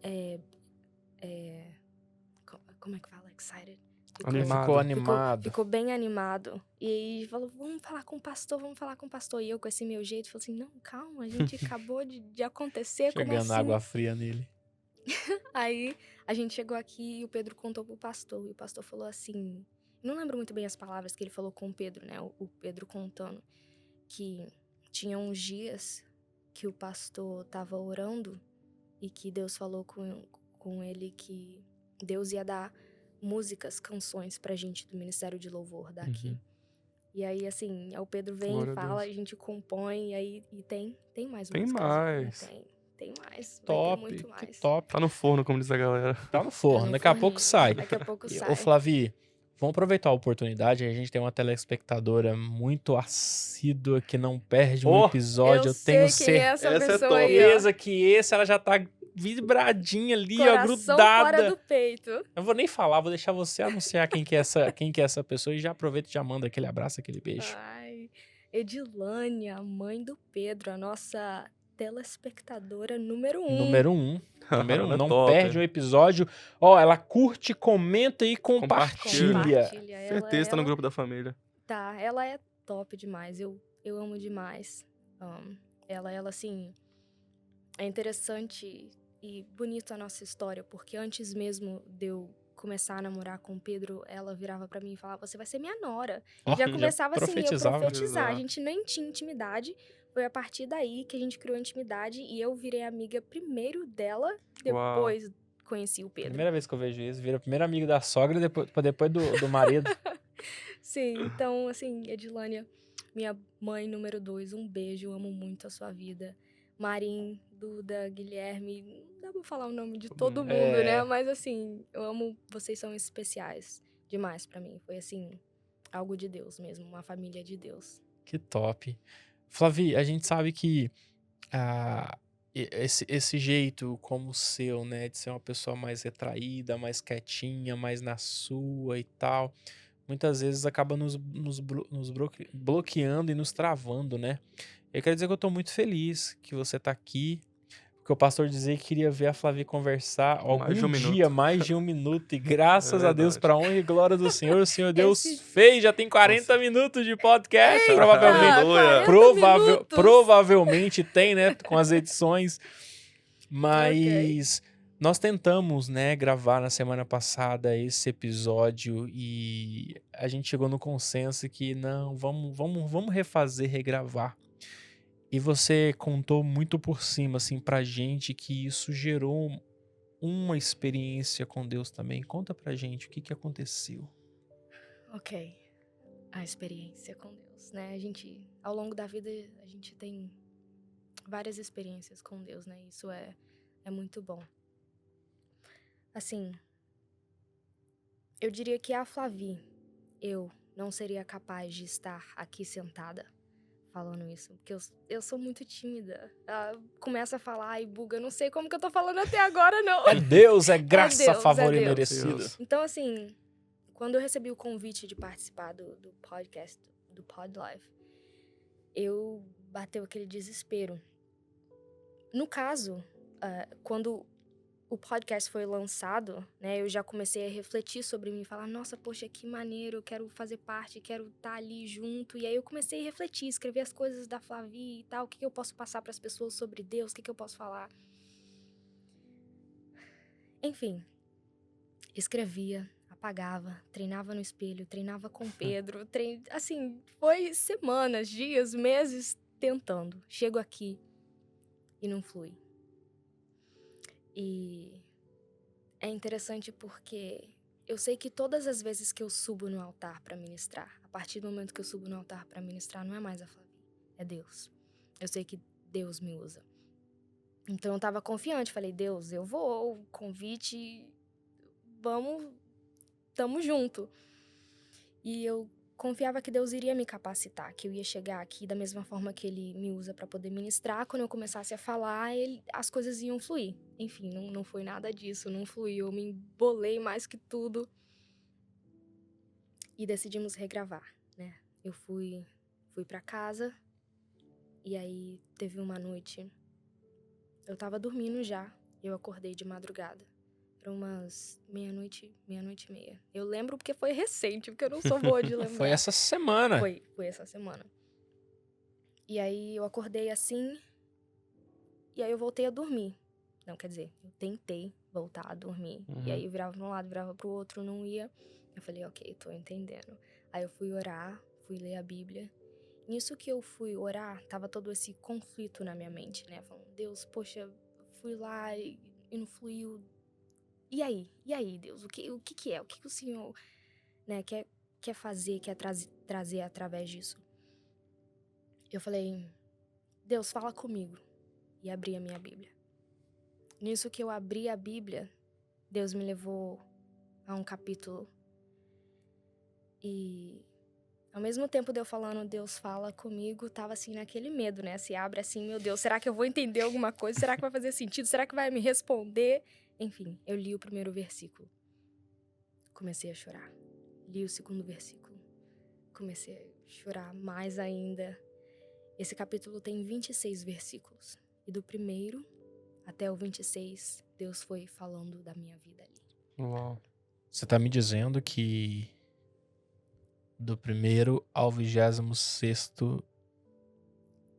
como é que fala? Excited? Animado. Ficou animado. Ficou bem animado. E aí falou, vamos falar com o pastor. E eu com esse meu jeito, falei assim, não, calma, a gente acabou de acontecer, como Chegando assim? água fria nele. Aí a gente chegou aqui e o Pedro contou pro pastor. E o pastor falou assim, não lembro muito bem as palavras que ele falou com o Pedro, né? O Pedro contando que tinha uns dias que o pastor tava orando e que Deus falou com ele que Deus ia dar músicas, canções pra gente do Ministério de Louvor daqui. Uhum. E aí, assim, aí o Pedro vem Glória e a fala, a Deus. gente compõe, e aí tem mais Tem músicas. mais. Tem mais. Vai ter Top, muito que mais. top. Tá no forno, como diz a galera. Tá no forno, no daqui a pouco forninho. sai. Daqui a pouco E, sai. ô Flavi, vamos aproveitar a oportunidade. A gente tem uma telespectadora muito assídua que não perde um Oh, episódio. Eu sei tenho quem é essa Essa é pessoa top. aí, ó. certeza que esse ela já tá vibradinha ali, ó, Coração fora grudada. do peito. Eu vou nem falar, vou deixar você anunciar quem que é essa pessoa e já aproveita e já manda aquele abraço, aquele beijo. Ai, Edilânia, a mãe do Pedro, a nossa telespectadora número 1. Número 1. Número 1. Ela é Não top. perde um episódio. Ó, ela curte, comenta e compartilha. Compartilha. Certeza tá no grupo da família. Tá, ela é top demais. Eu amo demais. Ela, assim, é interessante e bonito a nossa história, porque antes mesmo de eu começar a namorar com o Pedro, ela virava pra mim e falava, você vai ser minha nora. Ó, Já começava assim, eu profetizava. profetizar. A gente nem tinha intimidade. Foi a partir daí que a gente criou intimidade e eu virei amiga primeiro dela, depois conheci o Pedro. Primeira vez que eu vejo isso, vira primeiro amigo da sogra depois do marido. Sim, então, assim, Edilânia, minha mãe número 2, um beijo, eu amo muito a sua vida. Marim, Duda, Guilherme, não dá pra falar o nome de todo mundo, É. né? Mas, assim, eu amo, vocês são especiais demais pra mim. Foi, assim, algo de Deus mesmo, uma família de Deus. Que top. Flavi, a gente sabe que esse jeito como o seu, né, de ser uma pessoa mais retraída, mais quietinha, mais na sua e tal, muitas vezes acaba nos bloqueando e nos travando, né? Eu quero dizer que eu tô muito feliz que você tá aqui, porque o pastor dizia que queria ver a Flavi conversar Mais de algum um dia, minuto. mais de um minuto, e graças É a Deus, verdade. pra honra e glória do Senhor, o Senhor Deus Esse- fez, já tem 40 minutos de podcast, Eita! provavelmente. Aleluia. 40 minutos! Provavelmente tem, né, com as edições. Mas nós tentamos, né, gravar na semana passada esse episódio e a gente chegou no consenso que não, vamos refazer, regravar. E você contou muito por cima, assim, pra gente que isso gerou uma experiência com Deus também. Conta pra gente o que aconteceu. Ok. A experiência com Deus, né? A gente, ao longo da vida, a gente tem várias experiências com Deus, né? Isso é muito bom. Assim, eu diria que a Flavi, eu não seria capaz de estar aqui sentada falando isso, porque eu sou muito tímida. Ela começa a falar e buga, eu não sei como que eu tô falando até agora, não. É Deus, é graça, Deus, favor é e Deus. merecido. Deus. Então, assim, quando eu recebi o convite de participar do podcast, do Pod Live, eu bateu aquele desespero. No caso, quando o podcast foi lançado, né, eu já comecei a refletir sobre mim, falar, nossa, poxa, que maneiro, eu quero fazer parte, quero estar ali junto. E aí eu comecei a refletir, escrever as coisas da Flavi e tal, o que eu posso passar para as pessoas sobre Deus, o que eu posso falar. Enfim, escrevia, apagava, treinava no espelho, treinava com Pedro, assim, foi semanas, dias, meses tentando. Chego aqui e não flui. E é interessante porque eu sei que todas as vezes que eu subo no altar para ministrar, a partir do momento que eu subo no altar para ministrar, não é mais a Flavi, é Deus. Eu sei que Deus me usa. Então eu tava confiante, falei, Deus, eu vou, convite, vamos, tamo junto. E eu confiava que Deus iria me capacitar, que eu ia chegar aqui da mesma forma que Ele me usa para poder ministrar. Quando eu começasse a falar, as coisas iam fluir. Enfim, não foi nada disso, não fluiu. Eu me embolei mais que tudo e decidimos regravar, né? Eu fui para casa e aí teve uma noite, eu tava dormindo já, eu acordei de madrugada. Era umas meia-noite e meia. Eu lembro porque foi recente, porque eu não sou boa de lembrar. Foi essa semana. Foi essa semana. E aí eu acordei assim, e aí eu voltei a dormir. Não, quer dizer, eu tentei voltar a dormir. E aí eu virava pra um lado, virava pro outro, não ia. Eu falei, ok, tô entendendo. Aí eu fui orar, fui ler a Bíblia. Nisso que eu fui orar, tava todo esse conflito na minha mente, né? Falando, Deus, poxa, fui lá e não fluiu. E aí, Deus, o que é? O que o Senhor, né, quer fazer, quer trazer através disso? Eu falei, Deus, fala comigo. E abri a minha Bíblia. Nisso que eu abri a Bíblia, Deus me levou a um capítulo. E ao mesmo tempo de eu falando, Deus fala comigo, tava assim naquele medo, né? Se abre assim, meu Deus, será que eu vou entender alguma coisa? Será que vai fazer sentido? Será que vai me responder? Enfim, eu li o primeiro versículo. Comecei a chorar. Li o segundo versículo. Comecei a chorar mais ainda. Esse capítulo tem 26 versículos. E do primeiro até o 26, Deus foi falando da minha vida ali. Uau. Você tá me dizendo que do primeiro ao 26º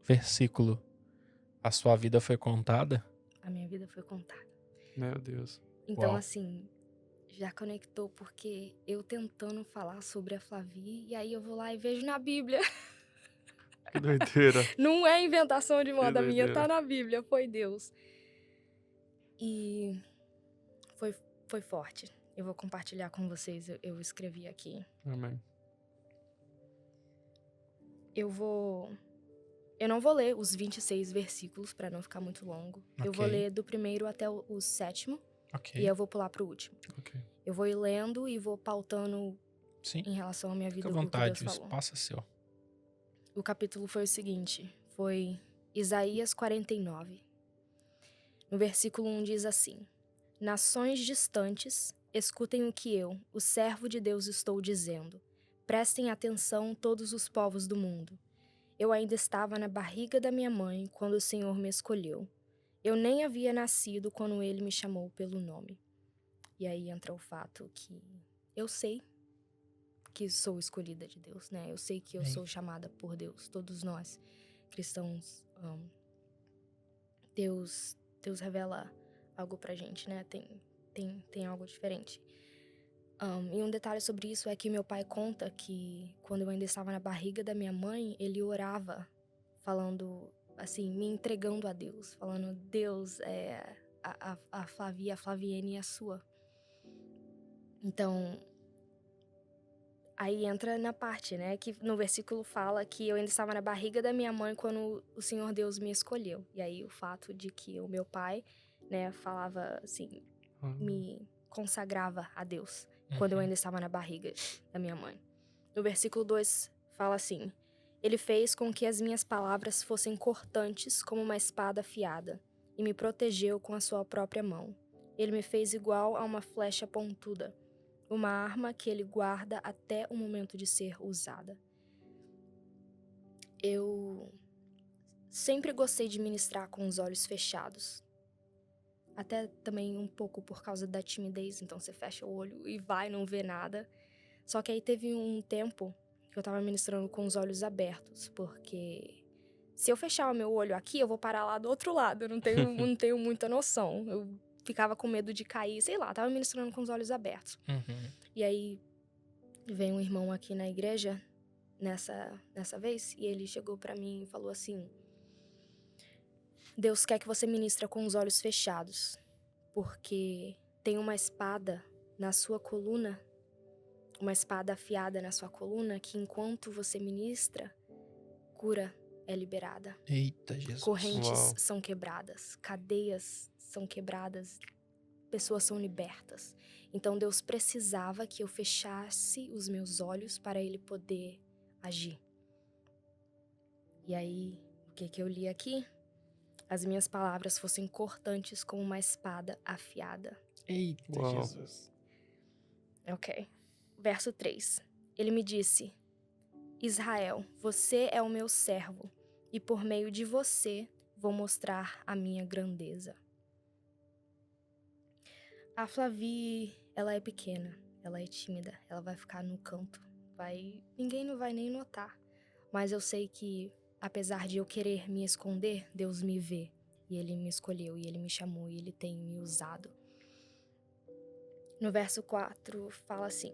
versículo, a sua vida foi contada? A minha vida foi contada. Meu Deus. Então, Uau. assim, já conectou porque eu tentando falar sobre a Flavi, e aí eu vou lá e vejo na Bíblia. Que doideira. Não é inventação de moda minha, doideira. tá na Bíblia, foi Deus. E foi forte. Eu vou compartilhar com vocês, eu escrevi aqui. Amém. Eu não vou ler os 26 versículos pra não ficar muito longo. Eu vou Ok. ler do primeiro até o 7º Ok. e eu vou pular pro último. Ok. Eu vou ir lendo e vou pautando Sim. em relação à minha vida Fica à o que vontade, Deus o falou. espaço é seu. O capítulo foi o seguinte, foi Isaías 49. No versículo 1 diz assim: Nações distantes, escutem o que eu, o servo de Deus, estou dizendo. Prestem atenção todos os povos do mundo. Eu ainda estava na barriga da minha mãe quando o Senhor me escolheu. Eu nem havia nascido quando Ele me chamou pelo nome. E aí entra o fato que eu sei que sou escolhida de Deus, né? Eu sei que eu Amém. sou chamada por Deus. Todos nós, cristãos, Deus revela algo pra gente, né? Tem algo diferente. E um detalhe sobre isso é que meu pai conta que quando eu ainda estava na barriga da minha mãe, ele orava, falando assim, me entregando a Deus, falando, Deus, a Flaviene é sua. Então, aí entra na parte, né, que no versículo fala que eu ainda estava na barriga da minha mãe quando o Senhor Deus me escolheu. E aí o fato de que o meu pai, né, falava assim, me consagrava a Deus quando eu ainda estava na barriga da minha mãe. No versículo 2 fala assim: Ele fez com que as minhas palavras fossem cortantes como uma espada afiada e me protegeu com a sua própria mão. Ele me fez igual a uma flecha pontuda, uma arma que ele guarda até o momento de ser usada. Eu sempre gostei de ministrar com os olhos fechados. Até também um pouco por causa da timidez, então você fecha o olho e vai, não vê nada. Só que aí teve um tempo que eu tava ministrando com os olhos abertos, porque se eu fechar o meu olho aqui, eu vou parar lá do outro lado, eu não tenho muita noção. Eu ficava com medo de cair, sei lá, tava ministrando com os olhos abertos. E aí veio um irmão aqui na igreja nessa vez, e ele chegou pra mim e falou assim: Deus quer que você ministra com os olhos fechados, porque tem uma espada na sua coluna, uma espada afiada na sua coluna, que enquanto você ministra, cura é liberada. Eita, Jesus. Correntes Uau. são quebradas, cadeias são quebradas. pessoas são libertas. Então Deus precisava que eu fechasse os meus olhos para ele poder agir. E aí, o que eu li aqui? As minhas palavras fossem cortantes como uma espada afiada. Eita, Uau. Jesus. Ok. Verso 3. Ele me disse: Israel, você é o meu servo, e por meio de você vou mostrar a minha grandeza. A Flavi, ela é pequena, ela é tímida, ela vai ficar no canto. Ninguém não vai nem notar. Mas eu sei que, apesar de eu querer me esconder, Deus me vê. E Ele me escolheu, e Ele me chamou, e Ele tem me usado. No verso 4 fala assim: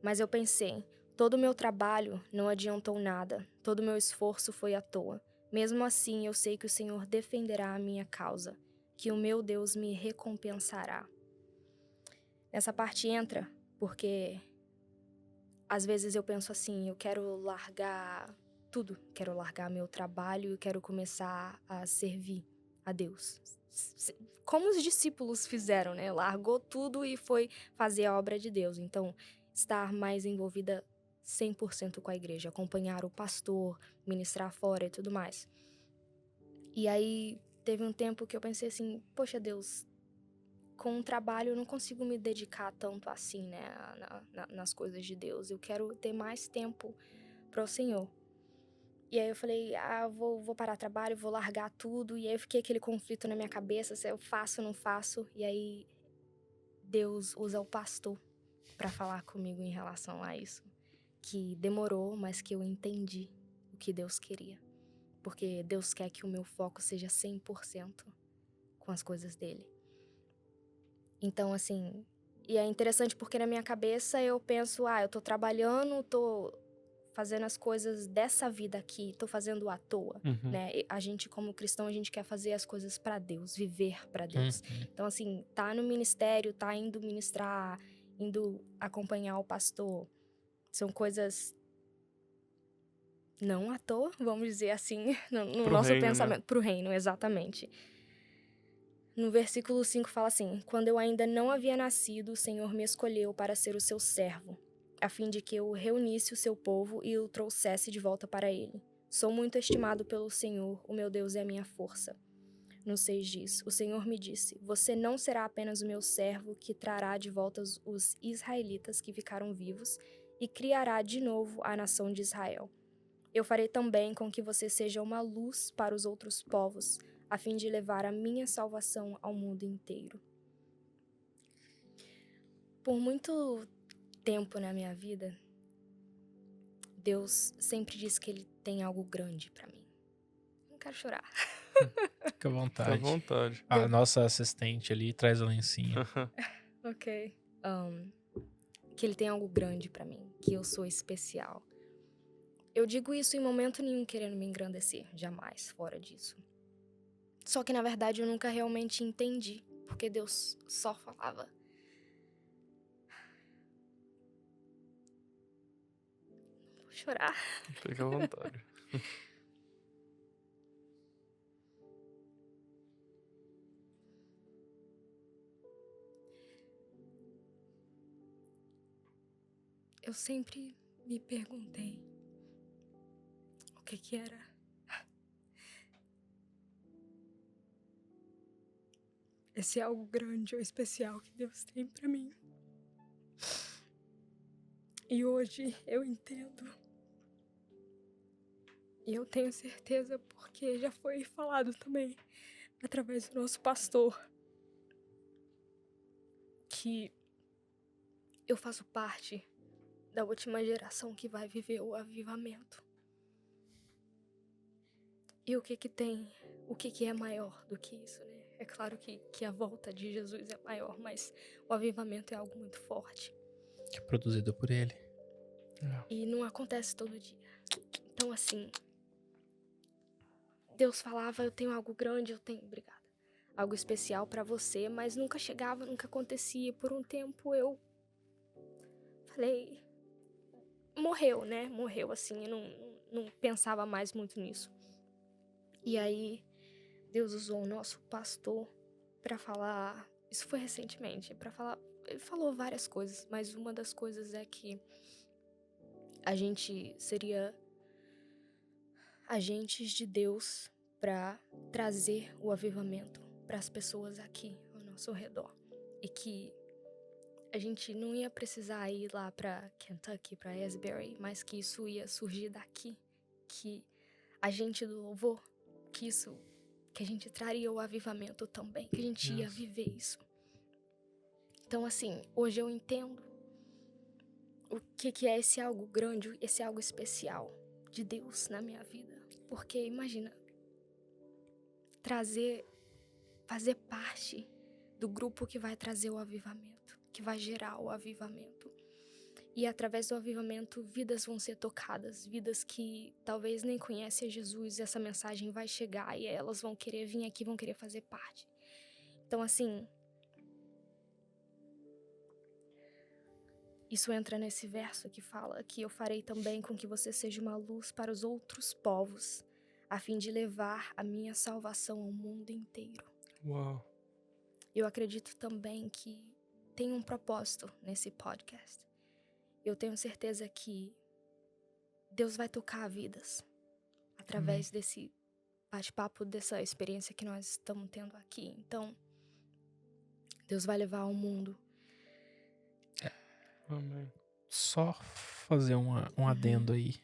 Mas eu pensei, todo o meu trabalho não adiantou nada, todo o meu esforço foi à toa. Mesmo assim, eu sei que o Senhor defenderá a minha causa, que o meu Deus me recompensará. Nessa parte entra, porque às vezes eu penso assim, eu quero largar tudo, quero largar meu trabalho e quero começar a servir a Deus. Como os discípulos fizeram, né? Largou tudo e foi fazer a obra de Deus. Então, estar mais envolvida 100% com a igreja, acompanhar o pastor, ministrar fora e tudo mais. E aí, teve um tempo que eu pensei assim, poxa Deus, com o trabalho eu não consigo me dedicar tanto assim, né, nas coisas de Deus. Eu quero ter mais tempo para o Senhor. E aí eu falei, vou parar o trabalho, vou largar tudo. E aí eu fiquei aquele conflito na minha cabeça, se eu faço ou não faço. E aí Deus usa o pastor para falar comigo em relação a isso. Que demorou, mas que eu entendi o que Deus queria. Porque Deus quer que o meu foco seja 100% com as coisas dele. Então, assim, e é interessante porque na minha cabeça eu penso, eu tô trabalhando, tô fazendo as coisas dessa vida aqui, tô fazendo à toa, né? E a gente, como cristão, a gente quer fazer as coisas pra Deus, viver pra Deus. Então, assim, tá no ministério, tá indo ministrar, indo acompanhar o pastor, são coisas não à toa, vamos dizer assim, no Pro nosso reino, pensamento, né? pro reino, exatamente. No versículo 5 fala assim: Quando eu ainda não havia nascido, o Senhor me escolheu para ser o seu servo, a fim de que eu reunisse o seu povo e o trouxesse de volta para ele. Sou muito estimado pelo Senhor, o meu Deus é a minha força. No 6 diz: O Senhor me disse: Você não será apenas o meu servo que trará de volta os israelitas que ficaram vivos e criará de novo a nação de Israel. Eu farei também com que você seja uma luz para os outros povos, a fim de levar a minha salvação ao mundo inteiro. Por muito tempo na minha vida, Deus sempre disse que Ele tem algo grande pra mim. Não quero chorar. Fica à Fica à vontade. vontade. A nossa assistente ali traz a lencinha. Ok. Que Ele tem algo grande pra mim, que eu sou especial. Eu digo isso em momento nenhum querendo me engrandecer, jamais fora disso. Só que na verdade eu nunca realmente entendi, porque Deus só falava. Não vou chorar. Fica à vontade. Eu sempre me perguntei o que era esse algo grande ou especial que Deus tem pra mim. E hoje eu entendo. E eu tenho certeza porque já foi falado também através do nosso pastor que eu faço parte da última geração que vai viver o avivamento. E o que tem, o que é maior do que isso, né? É claro que a volta de Jesus é maior, mas o avivamento é algo muito forte. Que é produzido por ele. E não acontece todo dia. Então, assim, Deus falava, eu tenho algo grande, obrigada. Algo especial pra você, mas nunca chegava, nunca acontecia. Por um tempo eu falei, morreu, né? Morreu, assim, eu não pensava mais muito nisso. E aí, Deus usou o nosso pastor pra falar Isso foi recentemente, pra falar. Ele falou várias coisas, mas uma das coisas é que a gente seria agentes de Deus pra trazer o avivamento pras pessoas aqui ao nosso redor. E que a gente não ia precisar ir lá pra Kentucky, pra Asbury, mas que isso ia surgir daqui. Que a gente do louvor, que a gente traria o avivamento também, que a gente ia Yes. viver isso. Então, assim, hoje eu entendo o que é esse algo grande, esse algo especial de Deus na minha vida. Porque, imagina, fazer parte do grupo que vai trazer o avivamento, que vai gerar o avivamento. E através do avivamento, vidas vão ser tocadas, vidas que talvez nem conhecem a Jesus, essa mensagem vai chegar e elas vão querer vir aqui, vão querer fazer parte. Então, assim, isso entra nesse verso que fala que eu farei também com que você seja uma luz para os outros povos, a fim de levar a minha salvação ao mundo inteiro. Uau. Eu acredito também que tem um propósito nesse podcast. Eu tenho certeza que Deus vai tocar vidas através desse bate-papo, dessa experiência que nós estamos tendo aqui. Então, Deus vai levar ao mundo. Amém. Só fazer um adendo aí.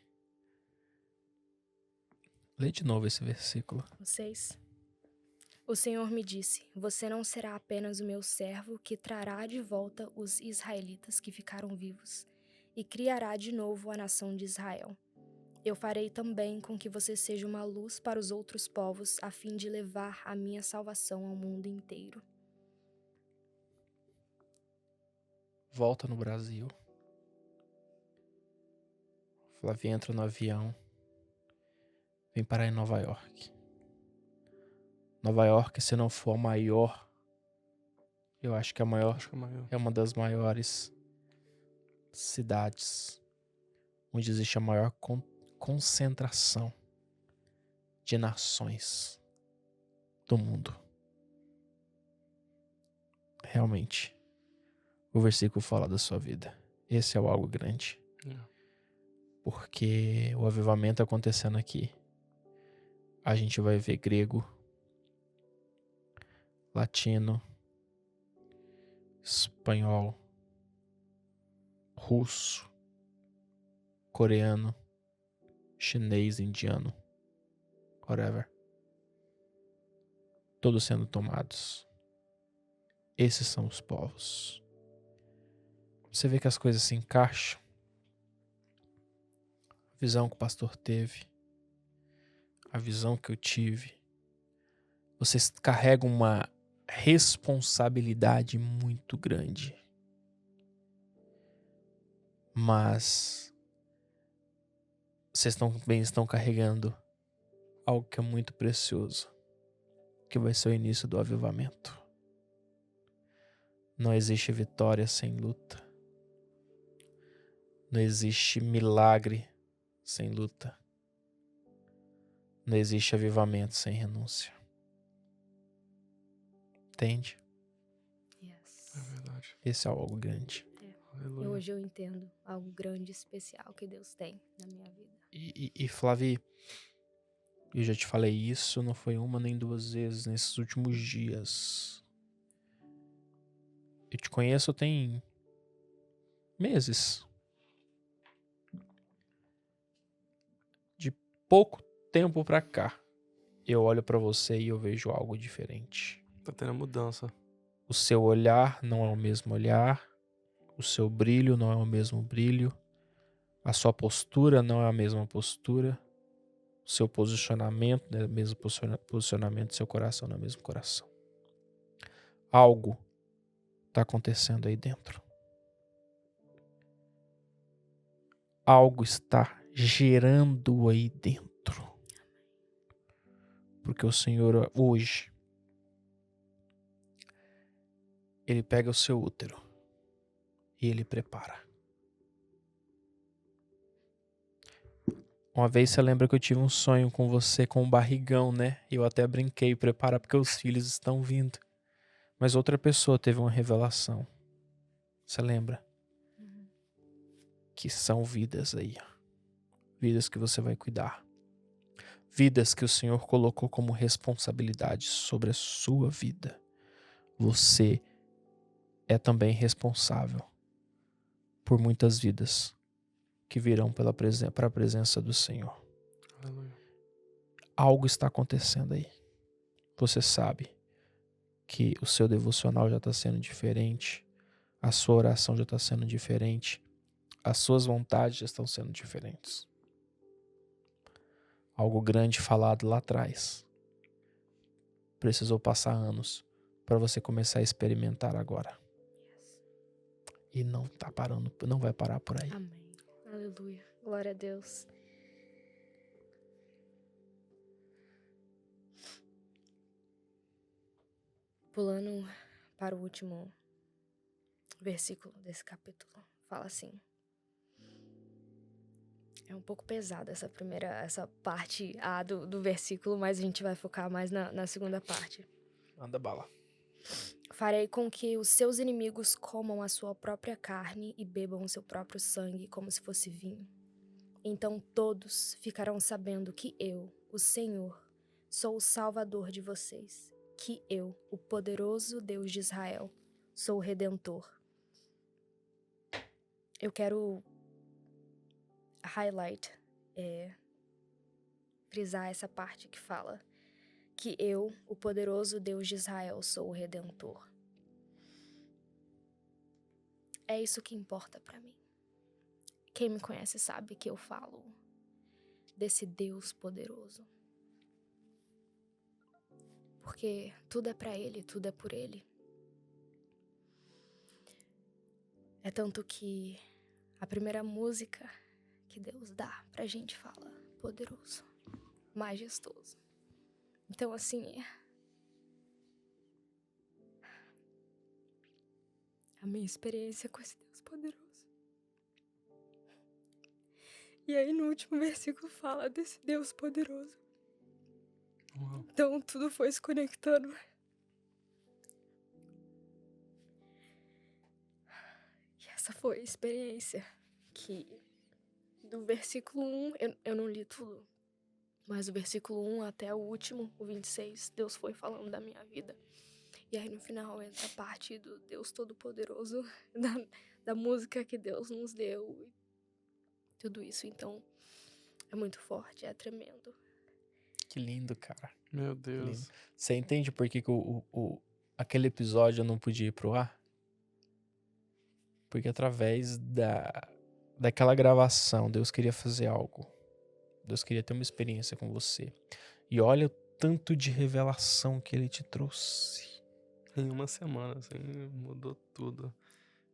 Lê de novo esse versículo. Vocês. O Senhor me disse: você não será apenas o meu servo que trará de volta os israelitas que ficaram vivos e criará de novo a nação de Israel. Eu farei também com que você seja uma luz para os outros povos, a fim de levar a minha salvação ao mundo inteiro. Volta no Brasil. Flávia entra no avião. Vem parar em Nova York. Nova York, se não for a maior, eu acho que a maior Acho que é maior. é uma das maiores cidades onde existe a maior concentração de nações do mundo. Realmente, o versículo fala da sua vida. Esse é o algo grande. Porque o avivamento acontecendo aqui, a gente vai ver grego, latino, espanhol, russo, coreano, chinês, indiano, whatever. Todos sendo tomados. Esses são os povos. Você vê que as coisas se encaixam. A visão que o pastor teve, a visão que eu tive. Vocês carregam uma responsabilidade muito grande. Mas vocês também estão carregando algo que é muito precioso, que vai ser o início do avivamento. Não existe vitória sem luta. Não existe milagre sem luta. Não existe avivamento sem renúncia. Entende? Yes. É verdade. Esse é algo grande. E Aleluia. hoje eu entendo algo grande e especial que Deus tem na minha vida. E Flavi, eu já te falei isso, não foi uma nem duas vezes nesses últimos dias. Eu te conheço tem meses. De pouco tempo pra cá, eu olho pra você e eu vejo algo diferente. Tá tendo mudança. O seu olhar não é o mesmo olhar. O seu brilho não é o mesmo brilho. A sua postura não é a mesma postura. O seu posicionamento não é o mesmo posicionamento do seu coração, não é o mesmo coração. Algo está acontecendo aí dentro. Algo está gerando aí dentro. Porque o Senhor hoje, Ele pega o seu útero e Ele prepara. Uma vez você lembra que eu tive um sonho com você com um barrigão, né? E eu até brinquei, prepara porque os filhos estão vindo. Mas outra pessoa teve uma revelação. Você lembra? Que são vidas aí. Vidas que você vai cuidar. Vidas que o Senhor colocou como responsabilidade sobre a sua vida. Você é também responsável por muitas vidas que virão para a presença do Senhor. Aleluia. Algo está acontecendo aí. Você sabe que o seu devocional já está sendo diferente, a sua oração já está sendo diferente, as suas vontades já estão sendo diferentes. Algo grande falado lá atrás precisou passar anos para você começar a experimentar agora. E não tá parando, não vai parar por aí. Amém. Aleluia. Glória a Deus. Pulando para o último versículo desse capítulo. Fala assim. É um pouco pesada essa parte A do versículo, mas a gente vai focar mais na segunda parte. Manda bala. Farei com que os seus inimigos comam a sua própria carne e bebam o seu próprio sangue como se fosse vinho. Então todos ficarão sabendo que eu, o Senhor, sou o Salvador de vocês, que eu, o poderoso Deus de Israel, sou o Redentor. Eu quero frisar essa parte que fala que eu, o poderoso Deus de Israel, sou o Redentor. É isso que importa pra mim. Quem me conhece sabe que eu falo desse Deus poderoso. Porque tudo é pra Ele, tudo é por Ele. É tanto que a primeira música que Deus dá pra gente fala poderoso, majestoso. Então, assim, a minha experiência com esse Deus poderoso. E aí no último versículo fala desse Deus poderoso. Uau. Então tudo foi se conectando. E essa foi a experiência que do versículo 1, eu não li tudo, mas do versículo 1 até o último, o 26, Deus foi falando da minha vida. E aí no final entra a parte do Deus Todo-Poderoso, da música que Deus nos deu e tudo isso. Então é muito forte, é tremendo. Que lindo, cara. Meu Que lindo. Deus. Você entende por que aquele episódio não podia ir pro ar? Porque através daquela gravação, Deus queria fazer algo. Deus queria ter uma experiência com você. E olha o tanto de revelação que Ele te trouxe. Em uma semana, assim, mudou tudo.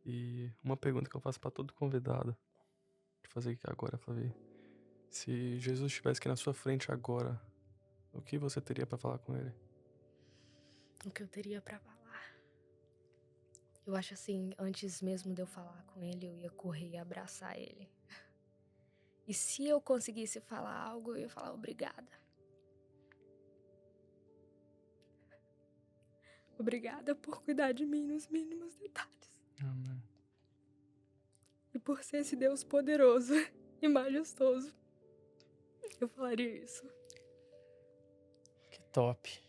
E uma pergunta que eu faço pra todo convidado. Vou fazer aqui agora, Flavi. Se Jesus estivesse aqui na sua frente agora, o que você teria pra falar com ele? O que eu teria pra falar? Eu acho assim, antes mesmo de eu falar com ele, eu ia correr e abraçar ele. E se eu conseguisse falar algo, eu ia falar obrigada. Obrigada por cuidar de mim nos mínimos detalhes. Amém. E por ser esse Deus poderoso e majestoso. Eu falaria isso. Que top.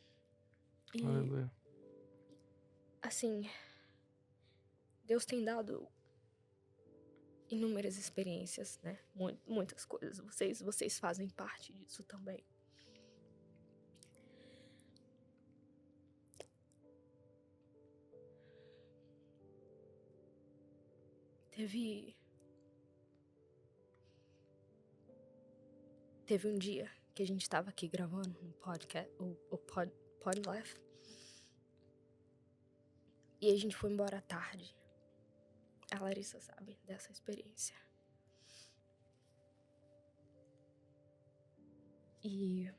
E, Aleluia. assim, Deus tem dado inúmeras experiências, né? Muitas coisas. Vocês fazem parte disso também. Teve um dia que a gente tava aqui gravando um podcast, o Pod Life. E a gente foi embora à tarde. A Larissa sabe dessa experiência. E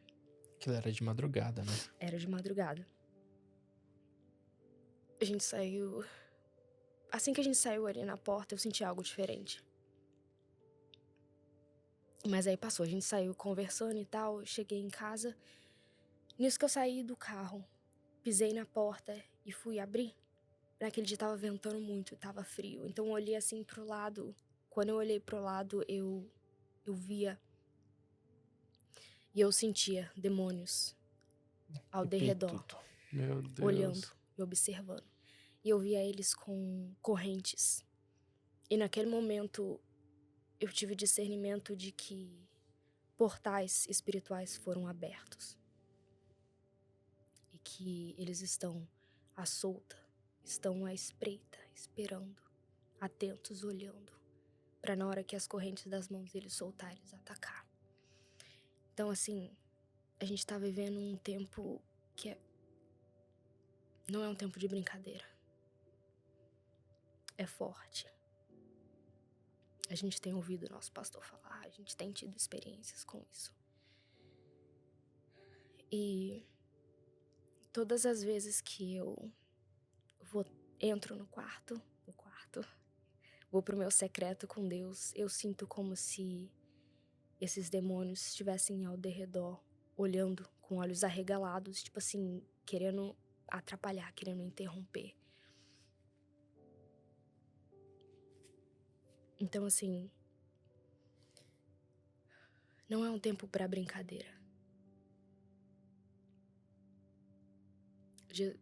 Aquilo era de madrugada, né? era de madrugada. A gente saiu... Assim que a gente saiu ali na porta, eu senti algo diferente. Mas aí passou, a gente saiu conversando e tal, eu cheguei em casa. Nisso que eu saí do carro, pisei na porta e fui abrir. Naquele dia tava ventando muito, tava frio. Então eu olhei assim pro lado. Quando eu olhei pro lado, eu via e eu sentia demônios ao Arrepiei derredor, tudo. Meu Deus. olhando e observando. E eu via eles com correntes. E naquele momento eu tive discernimento de que portais espirituais foram abertos. E que eles estão à solta, estão à espreita, esperando, atentos, olhando, para na hora que as correntes das mãos deles soltar, eles atacar. Então, assim, a gente tá vivendo um tempo que não é um tempo de brincadeira. É forte. A gente tem ouvido o nosso pastor falar, a gente tem tido experiências com isso. E todas as vezes que eu entro no quarto, vou pro meu secreto com Deus, eu sinto como se esses demônios estivessem ao derredor, olhando com olhos arregalados, tipo assim, querendo atrapalhar, querendo interromper. Então, assim, não é um tempo pra brincadeira.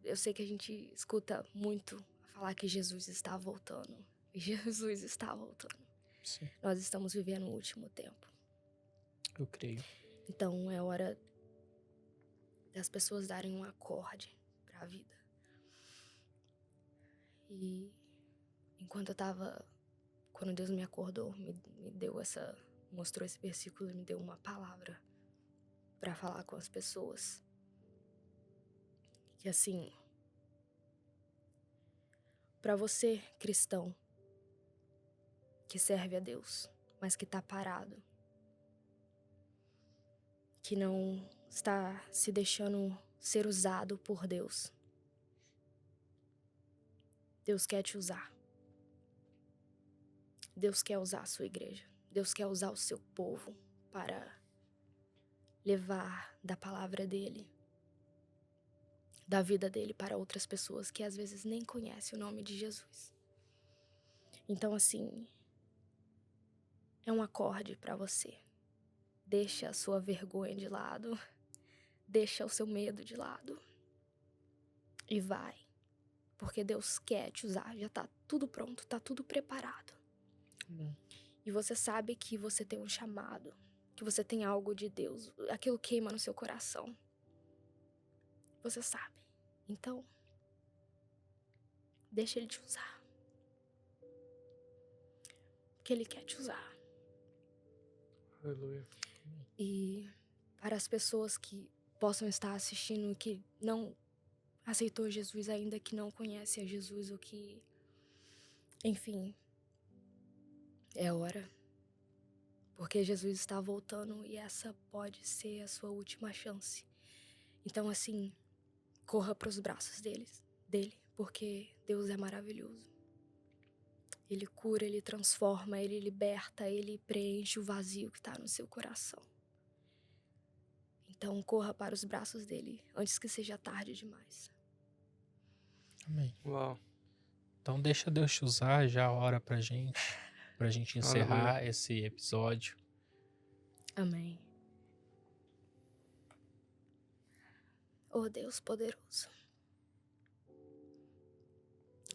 Eu sei que a gente escuta muito falar que Jesus está voltando. Jesus está voltando. Sim, Nós estamos vivendo o último tempo. eu creio. Então é hora das pessoas darem um acorde pra vida. E enquanto eu tava... Quando Deus me acordou, me deu mostrou esse versículo e me deu uma palavra pra falar com as pessoas. Que assim, pra você, cristão, que serve a Deus, mas que tá parado, que não está se deixando ser usado por Deus. Deus quer te usar. Deus quer usar a sua igreja. Deus quer usar o seu povo para levar da palavra dele, da vida dele para outras pessoas que às vezes nem conhecem o nome de Jesus. Então, assim, é um acorde para você. Deixa a sua vergonha de lado, deixa o seu medo de lado e vai. Porque Deus quer te usar, já tá tudo pronto, tá tudo preparado. E você sabe que você tem um chamado, que você tem algo de Deus, aquilo queima no seu coração. Você sabe. Então, deixa Ele te usar. Porque Ele quer te usar. Aleluia. E para as pessoas que possam estar assistindo, que não aceitou Jesus ainda, que não conhece a Jesus, ou que... Enfim, é hora. Porque Jesus está voltando e essa pode ser a sua última chance. Então, assim, corra para os braços dele, porque Deus é maravilhoso. Ele cura, Ele transforma, Ele liberta, Ele preenche o vazio que está no seu coração. Então, corra para os braços dele antes que seja tarde demais. Amém. Uau. Então deixa Deus te usar, já a hora pra gente encerrar esse episódio. Amém. Oh Deus poderoso,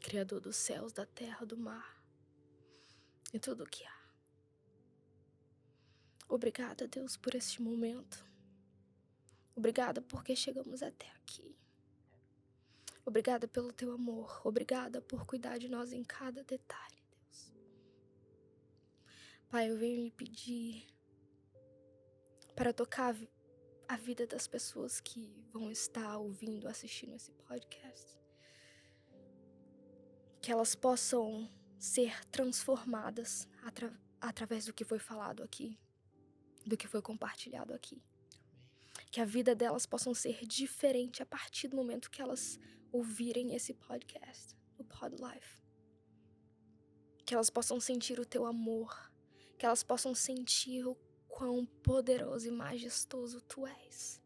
Criador dos céus, da terra, do mar e tudo o que há. Obrigada, Deus, por este momento. Obrigada porque chegamos até aqui. Obrigada pelo teu amor. Obrigada por cuidar de nós em cada detalhe, Deus. Pai, eu venho lhe pedir para tocar a vida das pessoas que vão estar ouvindo, assistindo esse podcast. Que elas possam ser transformadas através do que foi falado aqui, do que foi compartilhado aqui. Que a vida delas possam ser diferente a partir do momento que elas ouvirem esse podcast, o Pod Life. Que elas possam sentir o teu amor, que elas possam sentir o quão poderoso e majestoso tu és.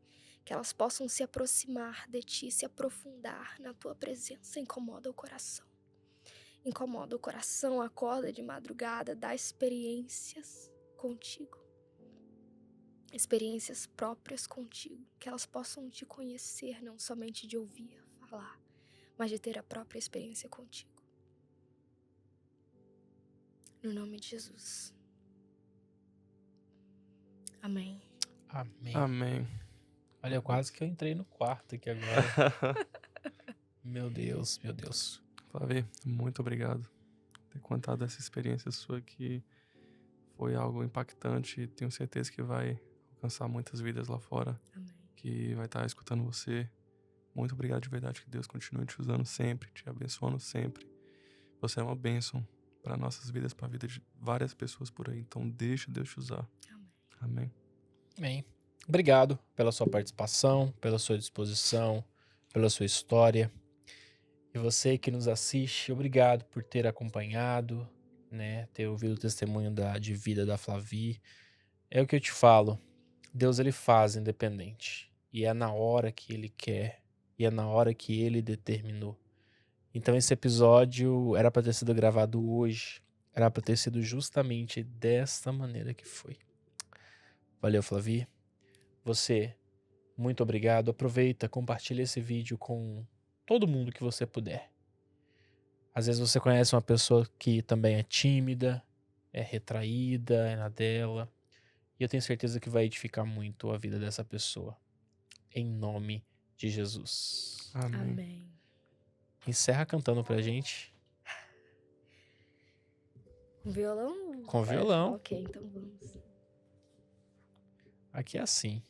que elas possam se aproximar de ti, se aprofundar na tua presença. Incomoda o coração. Incomoda o coração, acorda de madrugada, dá experiências contigo. Experiências próprias contigo, que elas possam te conhecer, não somente de ouvir falar, mas de ter a própria experiência contigo. No nome de Jesus. Amém. Amém. Amém. Olha, quase que eu entrei no quarto aqui agora. Meu Deus, meu Deus. Flavi, muito obrigado por ter contado essa experiência sua que foi algo impactante e tenho certeza que vai alcançar muitas vidas lá fora, Amém. que vai estar escutando você. Muito obrigado de verdade, que Deus continue te usando sempre, te abençoando sempre. Você é uma bênção para nossas vidas, para a vida de várias pessoas por aí, então deixa Deus te usar. Amém. Amém. Amém. Obrigado pela sua participação, pela sua disposição, pela sua história. E você que nos assiste, obrigado por ter acompanhado, né? Ter ouvido o testemunho de vida da Flavi. É o que eu te falo. Deus, ele faz independente. E é na hora que ele quer. E é na hora que ele determinou. Então esse episódio era para ter sido gravado hoje. Era para ter sido justamente desta maneira que foi. Valeu, Flavi. Você, muito obrigado. Aproveita, compartilha esse vídeo com todo mundo que você puder. Às vezes você conhece uma pessoa que também é tímida, é retraída, é na dela. E eu tenho certeza que vai edificar muito a vida dessa pessoa. Em nome de Jesus. Amém. Amém. Encerra cantando pra gente. Com violão? Com violão. Ok, então vamos. Aqui é assim.